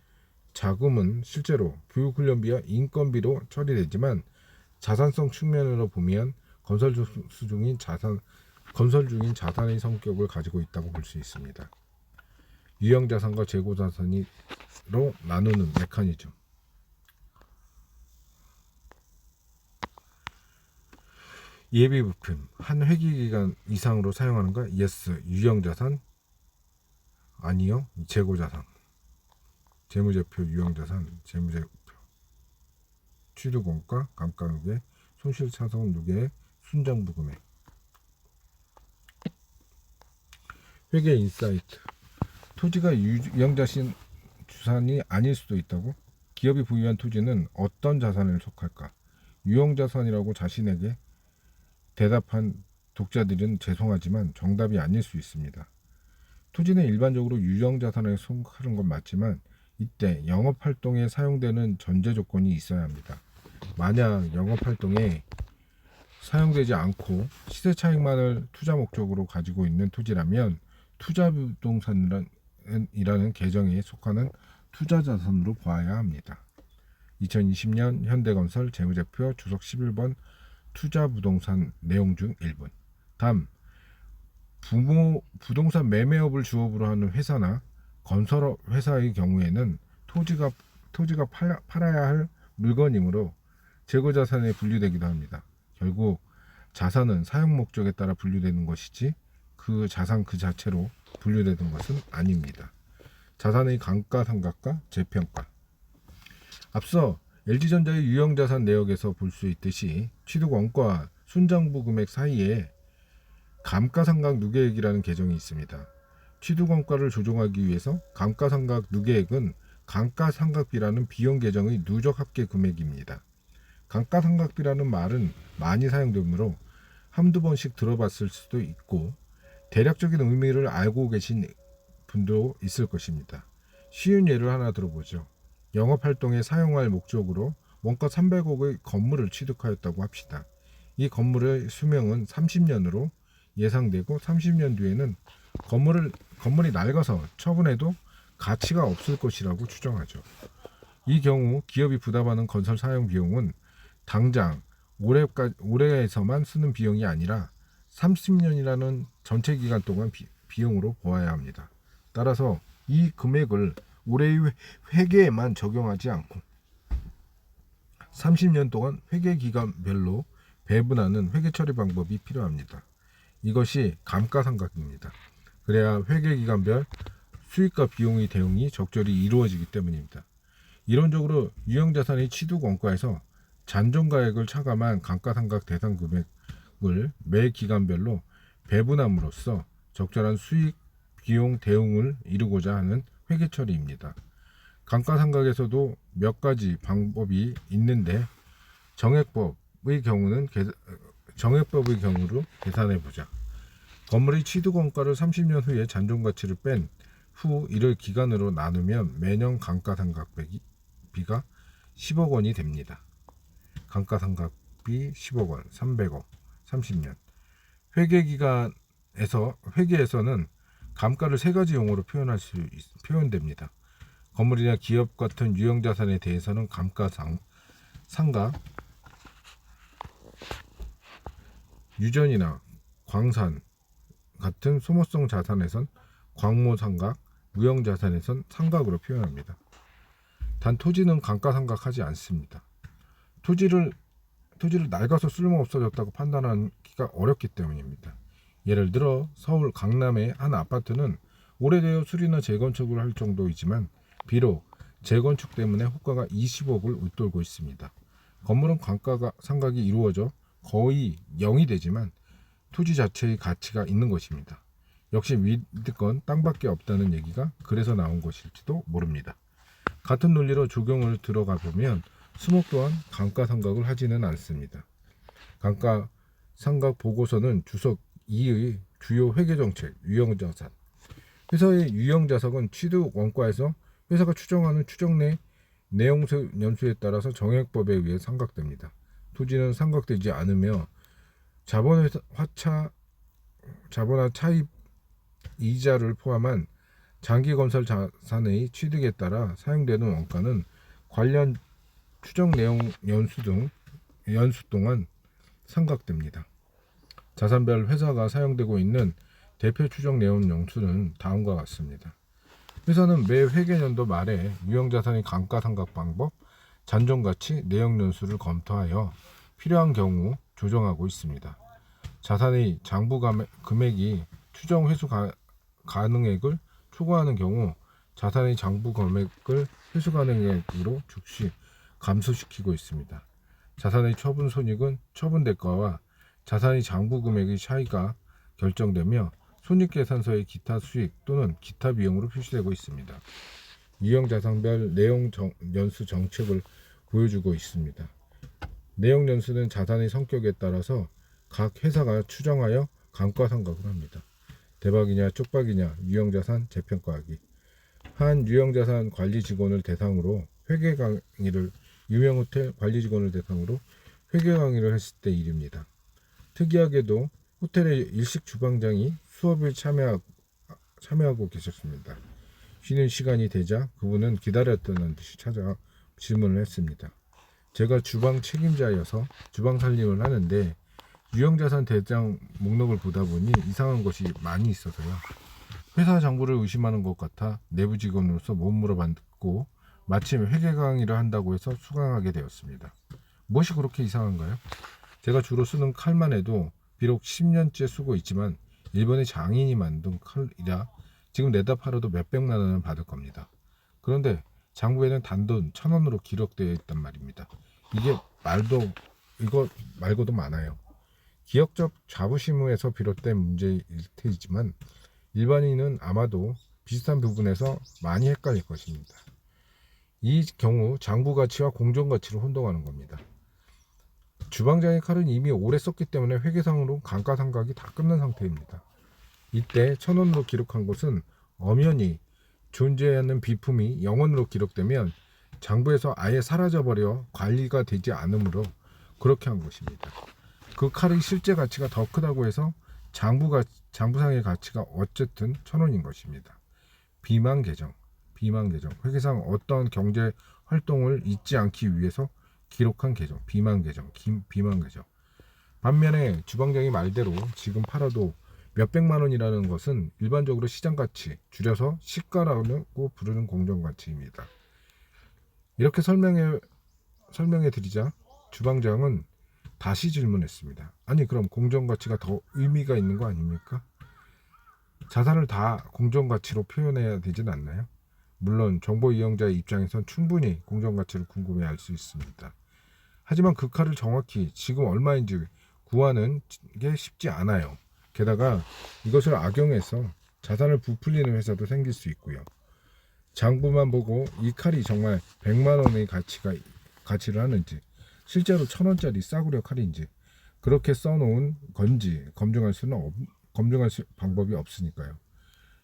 자금은 실제로 교육훈련비와 인건비로 처리되지만 자산성 측면으로 보면 건설 중인 자산의 성격을 가지고 있다고 볼 수 있습니다. 유형자산과 재고자산으로 나누는 메커니즘. 예비부품 한 회기기간 이상으로 사용하는가? yes. 유형자산 아니요. 재고자산, 재무제표, 유형자산, 재무제표, 취득원가, 감가누계, 손실차손 누계, 순장부금액. 회계 인사이트. 토지가 유형자산이 아닐 수도 있다고? 기업이 보유한 토지는 어떤 자산에 속할까? 유형자산이라고 자신에게 대답한 독자들은 죄송하지만 정답이 아닐 수 있습니다. 토지는 일반적으로 유형자산에 속하는 건 맞지만 이때 영업활동에 사용되는 전제 조건이 있어야 합니다. 만약 영업활동에 사용되지 않고 시세 차익만을 투자 목적으로 가지고 있는 토지라면 투자부동산이라는 계정에 속하는 투자자산으로 봐야 합니다. 2020년 현대건설 재무제표 주석 11번 투자부동산 내용 중 1번. 다음 부동산 매매업을 주업으로 하는 회사나 건설업 회사의 경우에는 토지가 팔아야 할 물건이므로 재고자산에 분류되기도 합니다. 결국 자산은 사용 목적에 따라 분류되는 것이지 그 자산 그 자체로 분류되는 것은 아닙니다. 자산의 감가상각과 재평가. 앞서 LG전자의 유형자산 내역에서 볼 수 있듯이 취득원가와 순장부금액 사이에 감가상각 누계액이라는 계정이 있습니다. 취득원가를 조정하기 위해서 감가상각 누계액은 감가상각비라는 비용 계정의 누적 합계 금액입니다. 감가상각비라는 말은 많이 사용되므로 한두 번씩 들어봤을 수도 있고 대략적인 의미를 알고 계신 분도 있을 것입니다. 쉬운 예를 하나 들어보죠. 영업활동에 사용할 목적으로 원가 300억의 건물을 취득하였다고 합시다. 이 건물의 수명은 30년으로 예상되고 30년 뒤에는 건물이 낡아서 처분해도 가치가 없을 것이라고 추정하죠. 이 경우 기업이 부담하는 건설 사용 비용은 당장 올해에서만 쓰는 비용이 아니라 30년이라는 전체 기간 동안 비용으로 보아야 합니다. 따라서 이 금액을 올해의 회계에만 적용하지 않고 30년 동안 회계 기간별로 배분하는 회계 처리 방법이 필요합니다. 이것이 감가상각입니다. 그래야 회계 기간별 수익과 비용의 대응이 적절히 이루어지기 때문입니다. 이론적으로 유형자산의 취득원가에서 잔존가액을 차감한 감가상각 대상 금액을 매 기간별로 배분함으로써 적절한 수익, 비용 대응을 이루고자 하는 회계 처리입니다. 감가상각에서도 몇 가지 방법이 있는데 정액법의 경우로 계산해 보자. 건물의 취득원가를 30년 후에 잔존가치를 뺀 후 이를 기간으로 나누면 매년 감가상각비가 10억 원이 됩니다. 감가상각비 10억 원, 300억, 30년. 회계에서는 감가를 세 가지 용어로 표현됩니다. 건물이나 기업 같은 유형자산에 대해서는 감가상, 상가, 유전이나 광산 같은 소모성 자산에선 광모상각, 무형자산에선 상각으로 표현합니다. 단 토지는 감가상각하지 않습니다. 토지를 낡아서 쓸모없어졌다고 판단하기가 어렵기 때문입니다. 예를 들어 서울 강남의 한 아파트는 오래되어 수리나 재건축을 할 정도이지만 비록 재건축 때문에 호가가 20억을 웃돌고 있습니다. 건물은 감가상각이 이루어져 거의 0이 되지만 토지 자체의 가치가 있는 것입니다. 역시 믿건 땅밖에 없다는 얘기가 그래서 나온 것일지도 모릅니다. 같은 논리로 적용을 들어가 보면 수목 또한 감가상각을 하지는 않습니다. 감가상각 보고서는 주석 2의 주요 회계정책, 유형자산. 회사의 유형자산은 취득 원가에서 회사가 추정하는 추정 내 내용 연수에 따라서 정액법에 의해 상각됩니다. 토지는 상각되지 않으며 자본화 차입 이자를 포함한 장기 건설 자산의 취득에 따라 사용되는 원가는 관련 추정 내용 연수 동안 상각됩니다. 자산별 회사가 사용되고 있는 대표 추정 내용 연수는 다음과 같습니다. 회사는 매 회계연도 말에 유형자산의 감가상각 방법, 잔존가치, 내용 연수를 검토하여 필요한 경우 조정하고 있습니다. 자산의 장부 금액이 추정 회수 가능액을 초과하는 경우 자산의 장부 금액을 회수 가능액으로 즉시 감소시키고 있습니다. 자산의 처분 손익은 처분 대가와 자산의 장부 금액의 차이가 결정되며 손익계산서의 기타 수익 또는 기타 비용으로 표시되고 있습니다. 유형자산별 내용 연수 정책을 보여주고 있습니다. 내용 연수는 자산의 성격에 따라서 각 회사가 추정하여 감가상각을 합니다. 대박이냐 쪽박이냐 유형자산 재평가하기. 한 유형자산 관리 직원을 대상으로 회계 강의를 유명호텔 관리 직원을 대상으로 회계 강의를 했을 때 일입니다. 특이하게도 호텔의 일식 주방장이 수업에 참여하고 계셨습니다. 쉬는 시간이 되자 그분은 기다렸다는 듯이 찾아 질문을 했습니다. 제가 주방 책임자여서 주방 살림을 하는데 유형자산 대장 목록을 보다 보니 이상한 것이 많이 있어서요. 회사 장부를 의심하는 것 같아 내부 직원으로서 못 물어봤고 마침 회계 강의를 한다고 해서 수강하게 되었습니다. 무엇이 그렇게 이상한가요? 제가 주로 쓰는 칼만 해도 비록 10년째 쓰고 있지만 일본의 장인이 만든 칼이라 지금 내다 팔아도 몇백만 원은 받을 겁니다. 그런데 장부에는 단돈 1,000원으로 기록되어 있단 말입니다. 이거 말고도 많아요. 기억적 자부심에서 비롯된 문제일 테지만 일반인은 아마도 비슷한 부분에서 많이 헷갈릴 것입니다. 이 경우 장부 가치와 공정 가치를 혼동하는 겁니다. 주방장의 칼은 이미 오래 썼기 때문에 회계상으로 감가상각이 다 끝난 상태입니다. 이때 1,000원으로 기록한 것은 엄연히 존재하는 비품이 0원으로 기록되면 장부에서 아예 사라져버려 관리가 되지 않으므로 그렇게 한 것입니다. 그 칼의 실제 가치가 더 크다고 해서 장부상의 가치가 어쨌든 1,000원인 것입니다. 비만 계정. 회계상 어떤 경제 활동을 잊지 않기 위해서 기록한 계정, 비만 계정. 반면에 주방장이 말대로 지금 팔아도 몇백만 원이라는 것은 일반적으로 시장가치, 줄여서 시가라고 부르는 공정가치입니다. 이렇게 설명해 드리자 주방장은 다시 질문했습니다. 아니 그럼 공정가치가 더 의미가 있는 거 아닙니까? 자산을 다 공정가치로 표현해야 되진 않나요? 물론 정보 이용자의 입장에선 충분히 공정가치를 궁금해할 수 있습니다. 하지만 그 칼을 정확히 지금 얼마인지 구하는 게 쉽지 않아요. 게다가 이것을 악용해서 자산을 부풀리는 회사도 생길 수 있고요. 장부만 보고 이 칼이 정말 100만 원의 가치를 하는지 실제로 1,000원짜리 싸구려 칼인지 그렇게 써놓은 건지 검증할 방법이 없으니까요.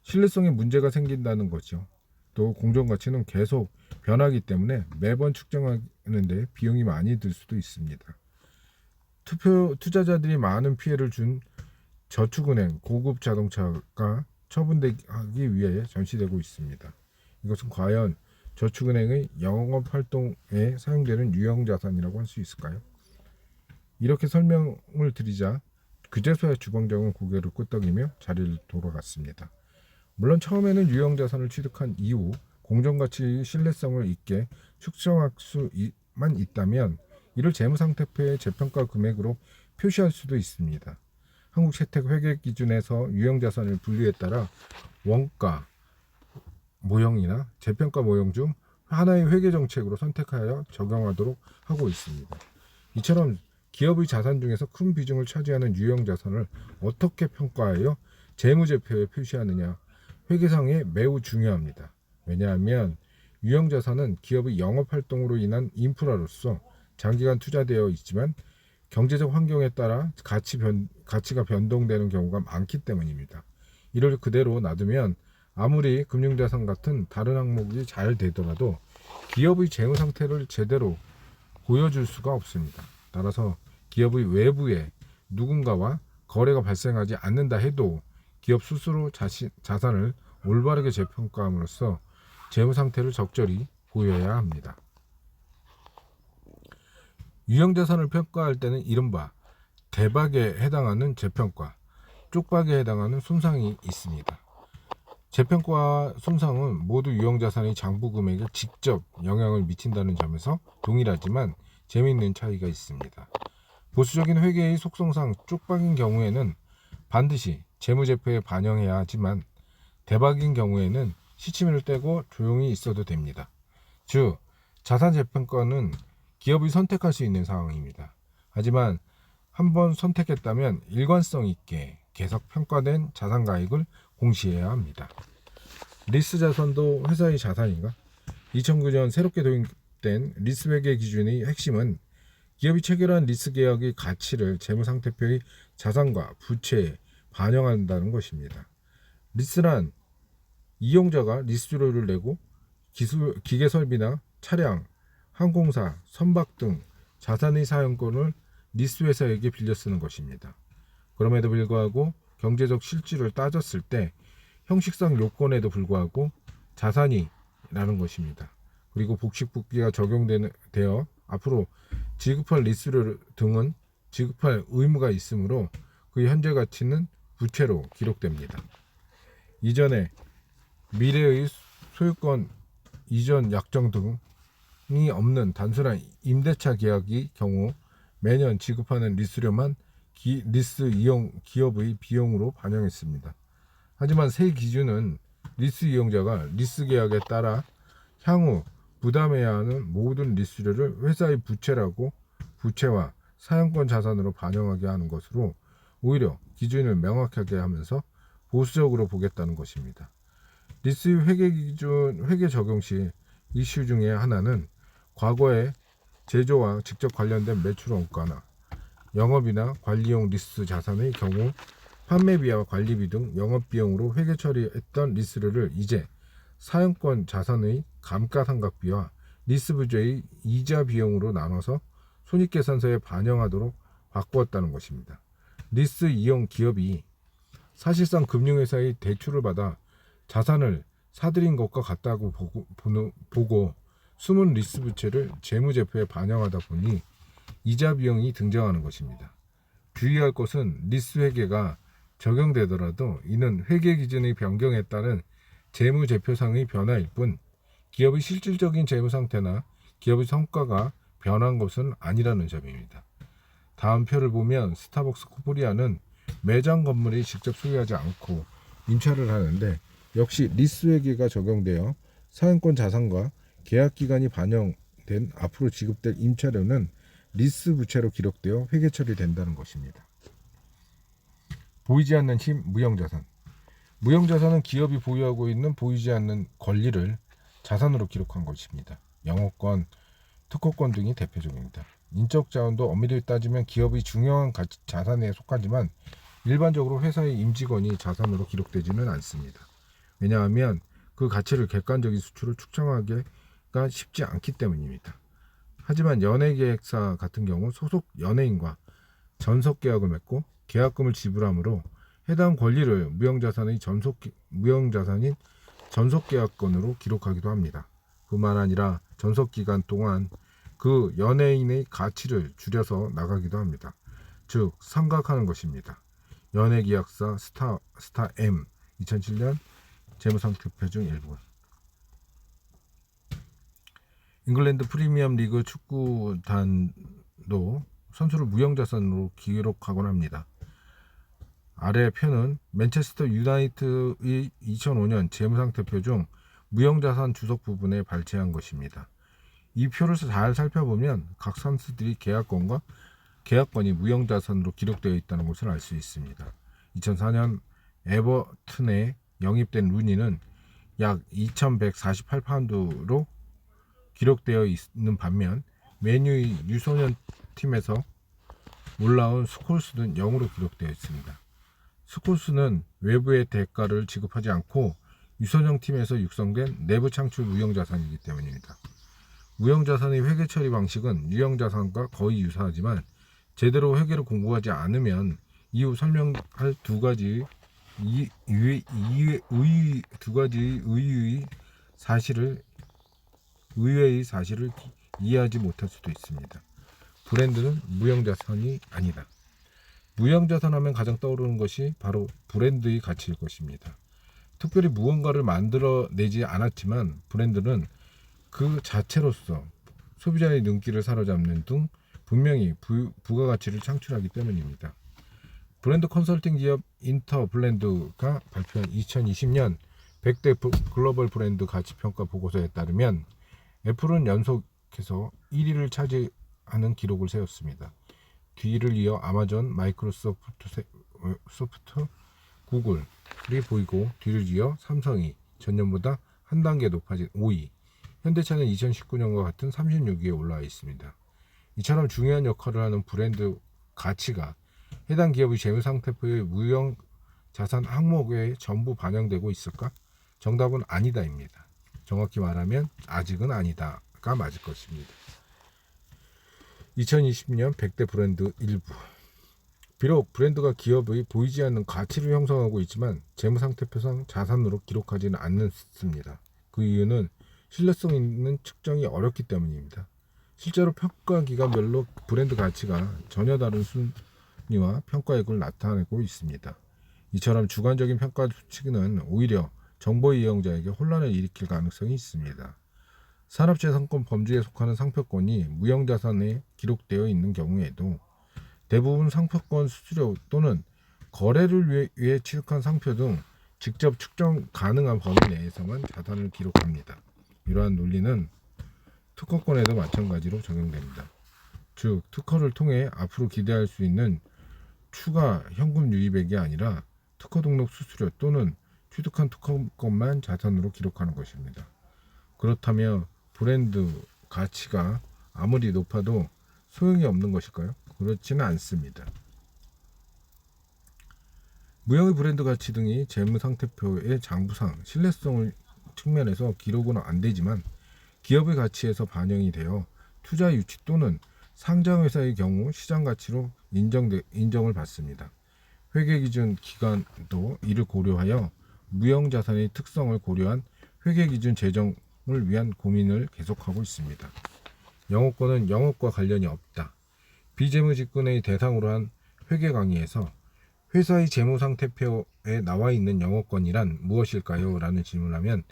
신뢰성에 문제가 생긴다는 거죠. 또 공정가치는 계속 변하기 때문에 매번 측정하는데 비용이 많이 들 수도 있습니다. 투자자들이 많은 피해를 준 저축은행 고급 자동차가 처분되기 위해 전시되고 있습니다. 이것은 과연 저축은행의 영업 활동에 사용되는 유형 자산이라고 할 수 있을까요? 이렇게 설명을 드리자 그제서야 주방장은 고개를 끄덕이며 자리를 돌아갔습니다. 물론 처음에는 유형 자산을 취득한 이후 공정가치 신뢰성을 있게 측정할 수만 있다면 이를 재무상태표의 재평가 금액으로 표시할 수도 있습니다. 한국채택회계기준에서 유형자산을 분류에 따라 원가 모형이나 재평가 모형 중 하나의 회계정책으로 선택하여 적용하도록 하고 있습니다. 이처럼 기업의 자산 중에서 큰 비중을 차지하는 유형자산을 어떻게 평가하여 재무제표에 표시하느냐, 회계상에 매우 중요합니다. 왜냐하면 유형자산은 기업의 영업활동으로 인한 인프라로서 장기간 투자되어 있지만 경제적 환경에 따라 가치가 변동되는 경우가 많기 때문입니다. 이를 그대로 놔두면 아무리 금융자산 같은 다른 항목이 잘 되더라도 기업의 재무 상태를 제대로 보여줄 수가 없습니다. 따라서 기업의 외부에 누군가와 거래가 발생하지 않는다 해도 기업 스스로 자산을 올바르게 재평가함으로써 재무 상태를 적절히 보여야 합니다. 유형자산을 평가할 때는 이른바 대박에 해당하는 재평가, 쪽박에 해당하는 손상이 있습니다. 재평가와 손상은 모두 유형자산의 장부 금액에 직접 영향을 미친다는 점에서 동일하지만 재미있는 차이가 있습니다. 보수적인 회계의 속성상 쪽박인 경우에는 반드시 재무제표에 반영해야 하지만 대박인 경우에는 시치미를 떼고 조용히 있어도 됩니다. 즉, 자산 재평가는 기업이 선택할 수 있는 상황입니다. 하지만 한번 선택했다면 일관성 있게 계속 평가된 자산 가액을 공시해야 합니다. 리스 자산도 회사의 자산인가? 2009년 새롭게 도입된 리스 회계 기준의 핵심은 기업이 체결한 리스 계약의 가치를 재무상태표의 자산과 부채에 반영한다는 것입니다. 리스란 이용자가 리스료를 내고 기계설비나 차량, 항공사, 선박 등 자산의 사용권을 리스회사에게 빌려 쓰는 것입니다. 그럼에도 불구하고 경제적 실질을 따졌을 때 형식상 요건에도 불구하고 자산이라는 것입니다. 그리고 복식복귀가 적용되어 앞으로 지급할 리스료 등은 지급할 의무가 있으므로 그 현재 가치는 부채로 기록됩니다. 이전에 미래의 소유권 이전 약정 등이 없는 단순한 임대차 계약의 경우 매년 지급하는 리스료만 리스 이용 기업의 비용으로 반영했습니다. 하지만 새 기준은 리스 이용자가 리스 계약에 따라 향후 부담해야 하는 모든 리스료를 회사의 부채와 사용권 자산으로 반영하게 하는 것으로 오히려 기준을 명확하게 하면서 보수적으로 보겠다는 것입니다. 리스 회계 적용 시 이슈 중에 하나는 과거의 제조와 직접 관련된 매출 원가나 영업이나 관리용 리스 자산의 경우 판매비와 관리비 등 영업비용으로 회계 처리했던 리스료를 이제 사용권 자산의 감가상각비와 리스 부재의 이자 비용으로 나눠서 손익계산서에 반영하도록 바꾸었다는 것입니다. 리스 이용 기업이 사실상 금융회사의 대출을 받아 자산을 사들인 것과 같다고 보고 숨은 리스 부채를 재무제표에 반영하다 보니 이자 비용이 등장하는 것입니다. 주의할 것은 리스 회계가 적용되더라도 이는 회계 기준의 변경에 따른 재무제표상의 변화일 뿐 기업의 실질적인 재무 상태나 기업의 성과가 변한 것은 아니라는 점입니다. 다음 표를 보면 스타벅스 코리아는 매장 건물이 직접 소유하지 않고 임차를 하는데 역시 리스 회계가 적용되어 사용권 자산과 계약 기간이 반영된 앞으로 지급될 임차료는 리스 부채로 기록되어 회계 처리된다는 것입니다. 보이지 않는 힘 무형자산. 무형자산은 기업이 보유하고 있는 보이지 않는 권리를 자산으로 기록한 것입니다. 영업권, 특허권 등이 대표적입니다. 인적 자원도 엄밀히 따지면 기업의 중요한 자산에 속하지만 일반적으로 회사의 임직원이 자산으로 기록되지는 않습니다. 왜냐하면 그 가치를 객관적인 수치로 측정하기가 쉽지 않기 때문입니다. 하지만 연예계획사 같은 경우 소속 연예인과 전속계약을 맺고 계약금을 지불하므로 해당 권리를 무형자산인 전속계약권으로 기록하기도 합니다. 뿐만 아니라 전속 기간 동안 그 연예인의 가치를 줄여서 나가기도 합니다. 즉 상각하는 것입니다. 연예계약사 스타 M 2007년 재무상태표 중 일부. 잉글랜드 프리미엄 리그 축구단도 선수를 무형자산으로 기록하곤 합니다. 아래 표는 맨체스터 유나이티드의 2005년 재무상태표 중 무형자산 주석 부분에 발췌한 것입니다. 이 표를 잘 살펴보면 각 선수들이 계약권이 무형자산으로 기록되어 있다는 것을 알 수 있습니다. 2004년 에버튼에 영입된 루니는 약 2,148파운드로 기록되어 있는 반면 메뉴의 유소년 팀에서 올라온 스콜스는 0으로 기록되어 있습니다. 스콜스는 외부의 대가를 지급하지 않고 유소년 팀에서 육성된 내부 창출 무형자산이기 때문입니다. 무형자산의 회계 처리 방식은 유형자산과 거의 유사하지만 제대로 회계를 공부하지 않으면 이후 설명할 두 가지 의외의 사실을 이해하지 못할 수도 있습니다. 브랜드는 무형자산이 아니다. 무형자산 하면 가장 떠오르는 것이 바로 브랜드의 가치일 것입니다. 특별히 무언가를 만들어내지 않았지만 브랜드는 그 자체로서 소비자의 눈길을 사로잡는 등 분명히 부가가치를 창출하기 때문입니다. 브랜드 컨설팅 기업 인터블랜드가 발표한 2020년 100대 글로벌 브랜드 가치평가 보고서에 따르면 애플은 연속해서 1위를 차지하는 기록을 세웠습니다. 뒤를 이어 아마존, 마이크로소프트, 구글이 보이고 뒤를 이어 삼성이 전년보다 한 단계 높아진 5위, 현대차는 2019년과 같은 36위에 올라와 있습니다. 이처럼 중요한 역할을 하는 브랜드 가치가 해당 기업의 재무상태표의 무형자산 항목에 전부 반영되고 있을까? 정답은 아니다입니다. 정확히 말하면 아직은 아니다가 맞을 것입니다. 2020년 100대 브랜드 일부. 비록 브랜드가 기업의 보이지 않는 가치를 형성하고 있지만 재무상태표상 자산으로 기록하지는 않습니다. 그 이유는 신뢰성 있는 측정이 어렵기 때문입니다. 실제로 평가 기간별로 브랜드 가치가 전혀 다른 순위와 평가액을 나타내고 있습니다. 이처럼 주관적인 평가 수치는 오히려 정보 이용자에게 혼란을 일으킬 가능성이 있습니다. 산업재산권 범주에 속하는 상표권이 무형자산에 기록되어 있는 경우에도 대부분 상표권 수수료 또는 거래를 위해 취득한 상표 등 직접 측정 가능한 범위 내에서만 자산을 기록합니다. 이러한 논리는 특허권에도 마찬가지로 적용됩니다. 즉, 특허를 통해 앞으로 기대할 수 있는 추가 현금 유입액이 아니라 특허 등록 수수료 또는 취득한 특허권만 자산으로 기록하는 것입니다. 그렇다면 브랜드 가치가 아무리 높아도 소용이 없는 것일까요? 그렇지는 않습니다. 무형의 브랜드 가치 등이 재무상태표의 장부상 신뢰성을 측면에서 기록은 안 되지만 기업의 가치에서 반영이 되어 투자 유치 또는 상장회사의 경우 시장 가치로 인정을 받습니다. 회계기준 기관도 이를 고려하여 무형자산의 특성을 고려한 회계기준 제정을 위한 고민을 계속하고 있습니다. 영업권은 영업과 관련이 없다. 비재무직군의 대상으로 한 회계 강의에서 회사의 재무상태표에 나와 있는 영업권이란 무엇일까요? 라는 질문하면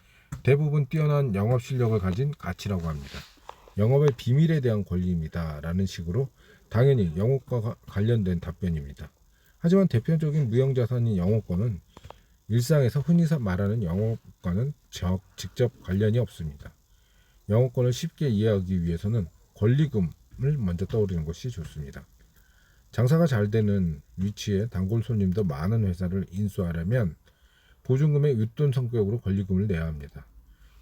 대부분 뛰어난 영업 실력을 가진 가치라고 합니다. 영업의 비밀에 대한 권리입니다. 라는 식으로 당연히 영업과 관련된 답변입니다. 하지만 대표적인 무형자산인 영업권은 일상에서 흔히 말하는 영업과는 직접 관련이 없습니다. 영업권을 쉽게 이해하기 위해서는 권리금을 먼저 떠올리는 것이 좋습니다. 장사가 잘 되는 위치에 단골 손님도 많은 회사를 인수하려면 보증금의 윗돈 성격으로 권리금을 내야 합니다.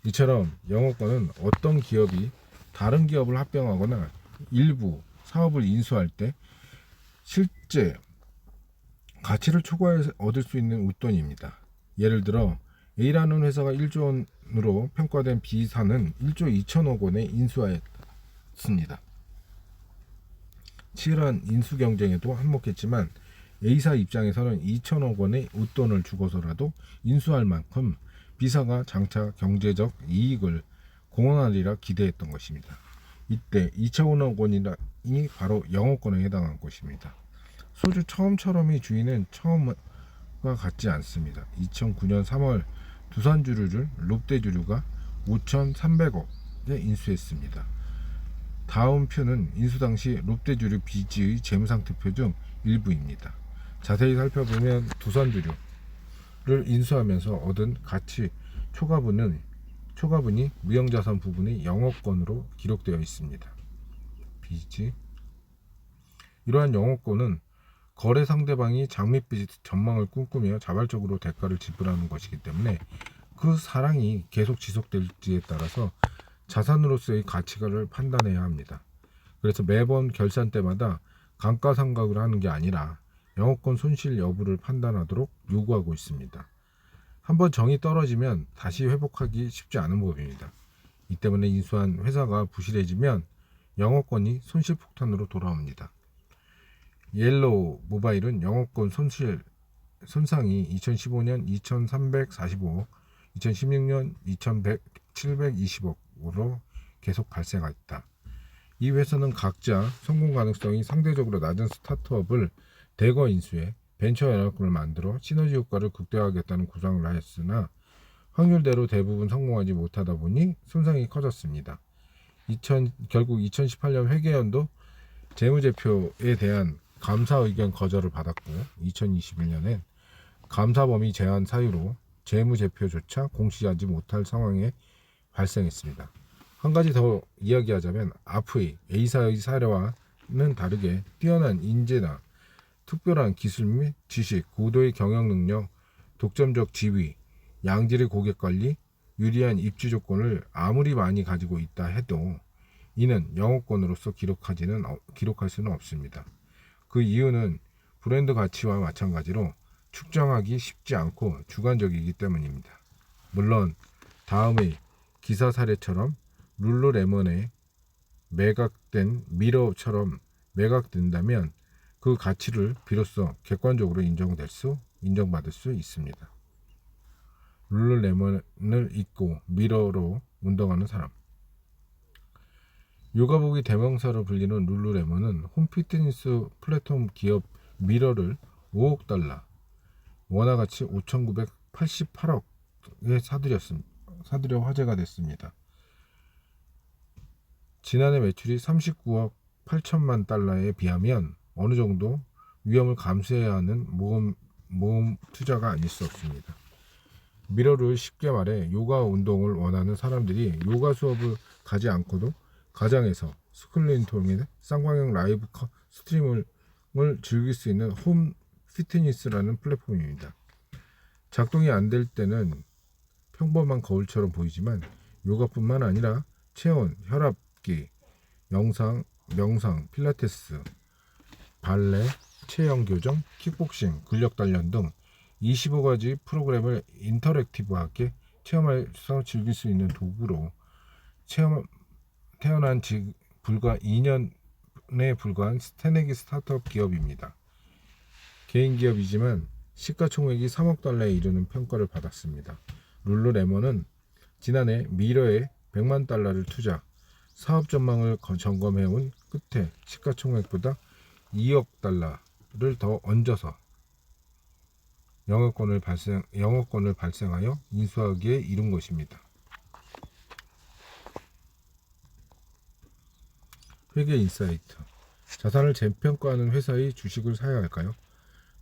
이처럼 영업권은 어떤 기업이 다른 기업을 합병하거나 일부 사업을 인수할 때 실제 가치를 초과해 얻을 수 있는 웃돈입니다. 예를 들어 A라는 회사가 1조 원으로 평가된 B사는 1조 2천억 원에 인수하였습니다. 치열한 인수 경쟁에도 한몫했지만 A사 입장에서는 2천억 원의 웃돈을 주고서라도 인수할 만큼 B사가 장차 경제적 이익을 공헌하리라 기대했던 것입니다. 이때 2천억 원이 바로 영어권에 해당한 것입니다. 소주 처음처럼이 주인은 처음과 같지 않습니다. 2009년 3월 두산주류를 롯데주류가 5,300억에 인수했습니다. 다음 표는 인수 당시 롯데주류 비지의 재무상태표 중 일부입니다. 자세히 살펴보면 두산주류를 인수하면서 얻은 가치 초과분이 무형자산 부분의 영업권으로 기록되어 있습니다. 비지. 이러한 영업권은 거래 상대방이 장밋빛 전망을 꿈꾸며 자발적으로 대가를 지불하는 것이기 때문에 그 사랑이 계속 지속될지에 따라서 자산으로서의 가치를 판단해야 합니다. 그래서 매번 결산 때마다 감가상각을 하는 게 아니라 영업권 손실 여부를 판단하도록 요구하고 있습니다. 한번 정이 떨어지면 다시 회복하기 쉽지 않은 법입니다. 이 때문에 인수한 회사가 부실해지면 영업권이 손실폭탄으로 돌아옵니다. 옐로우 모바일은 영업권 손상이 2015년 2,345억, 2016년 2,720억으로 계속 발생했다. 이 회사는 각자 성공 가능성이 상대적으로 낮은 스타트업을 대거 인수해 벤처 연합군을 만들어 시너지 효과를 극대화하겠다는 구상을 하였으나 확률대로 대부분 성공하지 못하다 보니 손상이 커졌습니다. 결국 2018년 회계연도 재무제표에 대한 감사 의견 거절을 받았고 2021년엔 감사 범위 제한 사유로 재무제표조차 공시하지 못할 상황에 발생했습니다. 한 가지 더 이야기하자면 앞의 A사의 사례와는 다르게 뛰어난 인재나 특별한 기술 및 지식, 고도의 경영 능력, 독점적 지위, 양질의 고객 관리, 유리한 입지 조건을 아무리 많이 가지고 있다 해도 이는 영업권으로서 기록할 수는 없습니다. 그 이유는 브랜드 가치와 마찬가지로 측정하기 쉽지 않고 주관적이기 때문입니다. 물론 다음의 기사 사례처럼 룰루레몬에 매각된 미러처럼 매각된다면 그 가치를 비로소 객관적으로 인정받을 수 있습니다. 룰루레몬을 잊고 미러로 운동하는 사람. 요가복이 대명사로 불리는 룰루레몬은 홈피트니스 플랫폼 기업 미러를 5억 달러, 원화가치 5,988억에 사들여 화제가 됐습니다. 지난해 매출이 39억 8천만 달러에 비하면 어느 정도 위험을 감수해야 하는 모험 투자가 아닐 수 없습니다. 미러를 쉽게 말해 요가 운동을 원하는 사람들이 요가 수업을 가지 않고도 가정에서 스크린 통해 쌍방향 라이브 스트리밍을 즐길 수 있는 홈 피트니스라는 플랫폼입니다. 작동이 안 될 때는 평범한 거울처럼 보이지만 요가뿐만 아니라 체온, 혈압기, 영상, 명상, 필라테스, 발레, 체형 교정, 킥복싱, 근력 단련 등 25가지 프로그램을 인터랙티브하게 체험해서 즐길 수 있는 도구로 태어난 지 불과 2년에 불과한 새내기 스타트업 기업입니다. 개인 기업이지만 시가총액이 3억 달러에 이르는 평가를 받았습니다. 룰루레몬은 지난해 미러에 100만 달러를 투자, 사업 전망을 점검해온 끝에 시가총액보다 2억 달러를 더 얹어서 영어권을 발생하여 인수하기에 이른 것입니다. 회계 인사이트. 자산을 재평가하는 회사의 주식을 사야 할까요?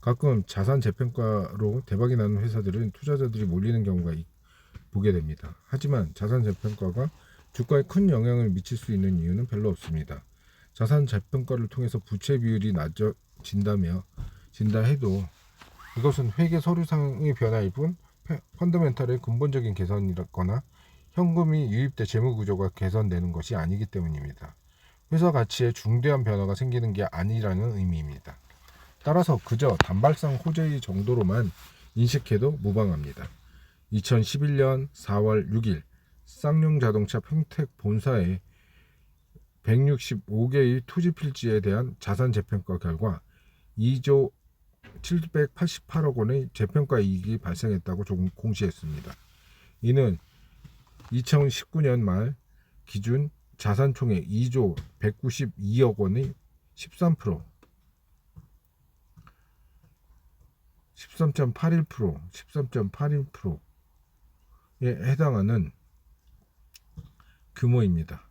가끔 자산 재평가로 대박이 나는 회사들은 투자자들이 몰리는 경우가 보게 됩니다. 하지만 자산 재평가가 주가에 큰 영향을 미칠 수 있는 이유는 별로 없습니다. 자산 재평가를 통해서 부채 비율이 낮아진다 해도 이것은 회계 서류상의 변화일 뿐 펀더멘탈의 근본적인 개선이거나 현금이 유입돼 재무 구조가 개선되는 것이 아니기 때문입니다. 회사 가치에 중대한 변화가 생기는 게 아니라는 의미입니다. 따라서 그저 단발성 호재의 정도로만 인식해도 무방합니다. 2011년 4월 6일 쌍용자동차 평택 본사의 165개의 토지 필지에 대한 자산 재평가 결과 2조 788억 원의 재평가 이익이 발생했다고 공시했습니다. 이는 2019년 말 기준 자산 총액 2조 192억 원의 13%, 13.81%에 해당하는 규모입니다.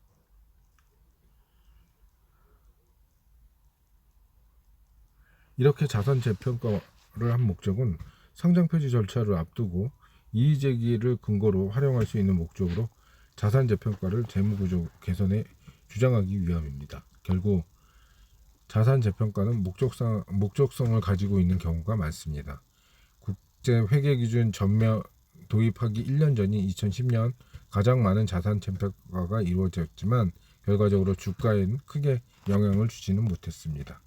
이렇게 자산 재평가를 한 목적은 상장 폐지 절차를 앞두고 이의 제기를 근거로 활용할 수 있는 목적으로 자산 재평가를 재무구조 개선에 주장하기 위함입니다. 결국 자산 재평가는 목적성을 가지고 있는 경우가 많습니다. 국제 회계 기준 전면 도입하기 1년 전인 2010년 가장 많은 자산 재평가가 이루어졌지만 결과적으로 주가에는 크게 영향을 주지는 못했습니다.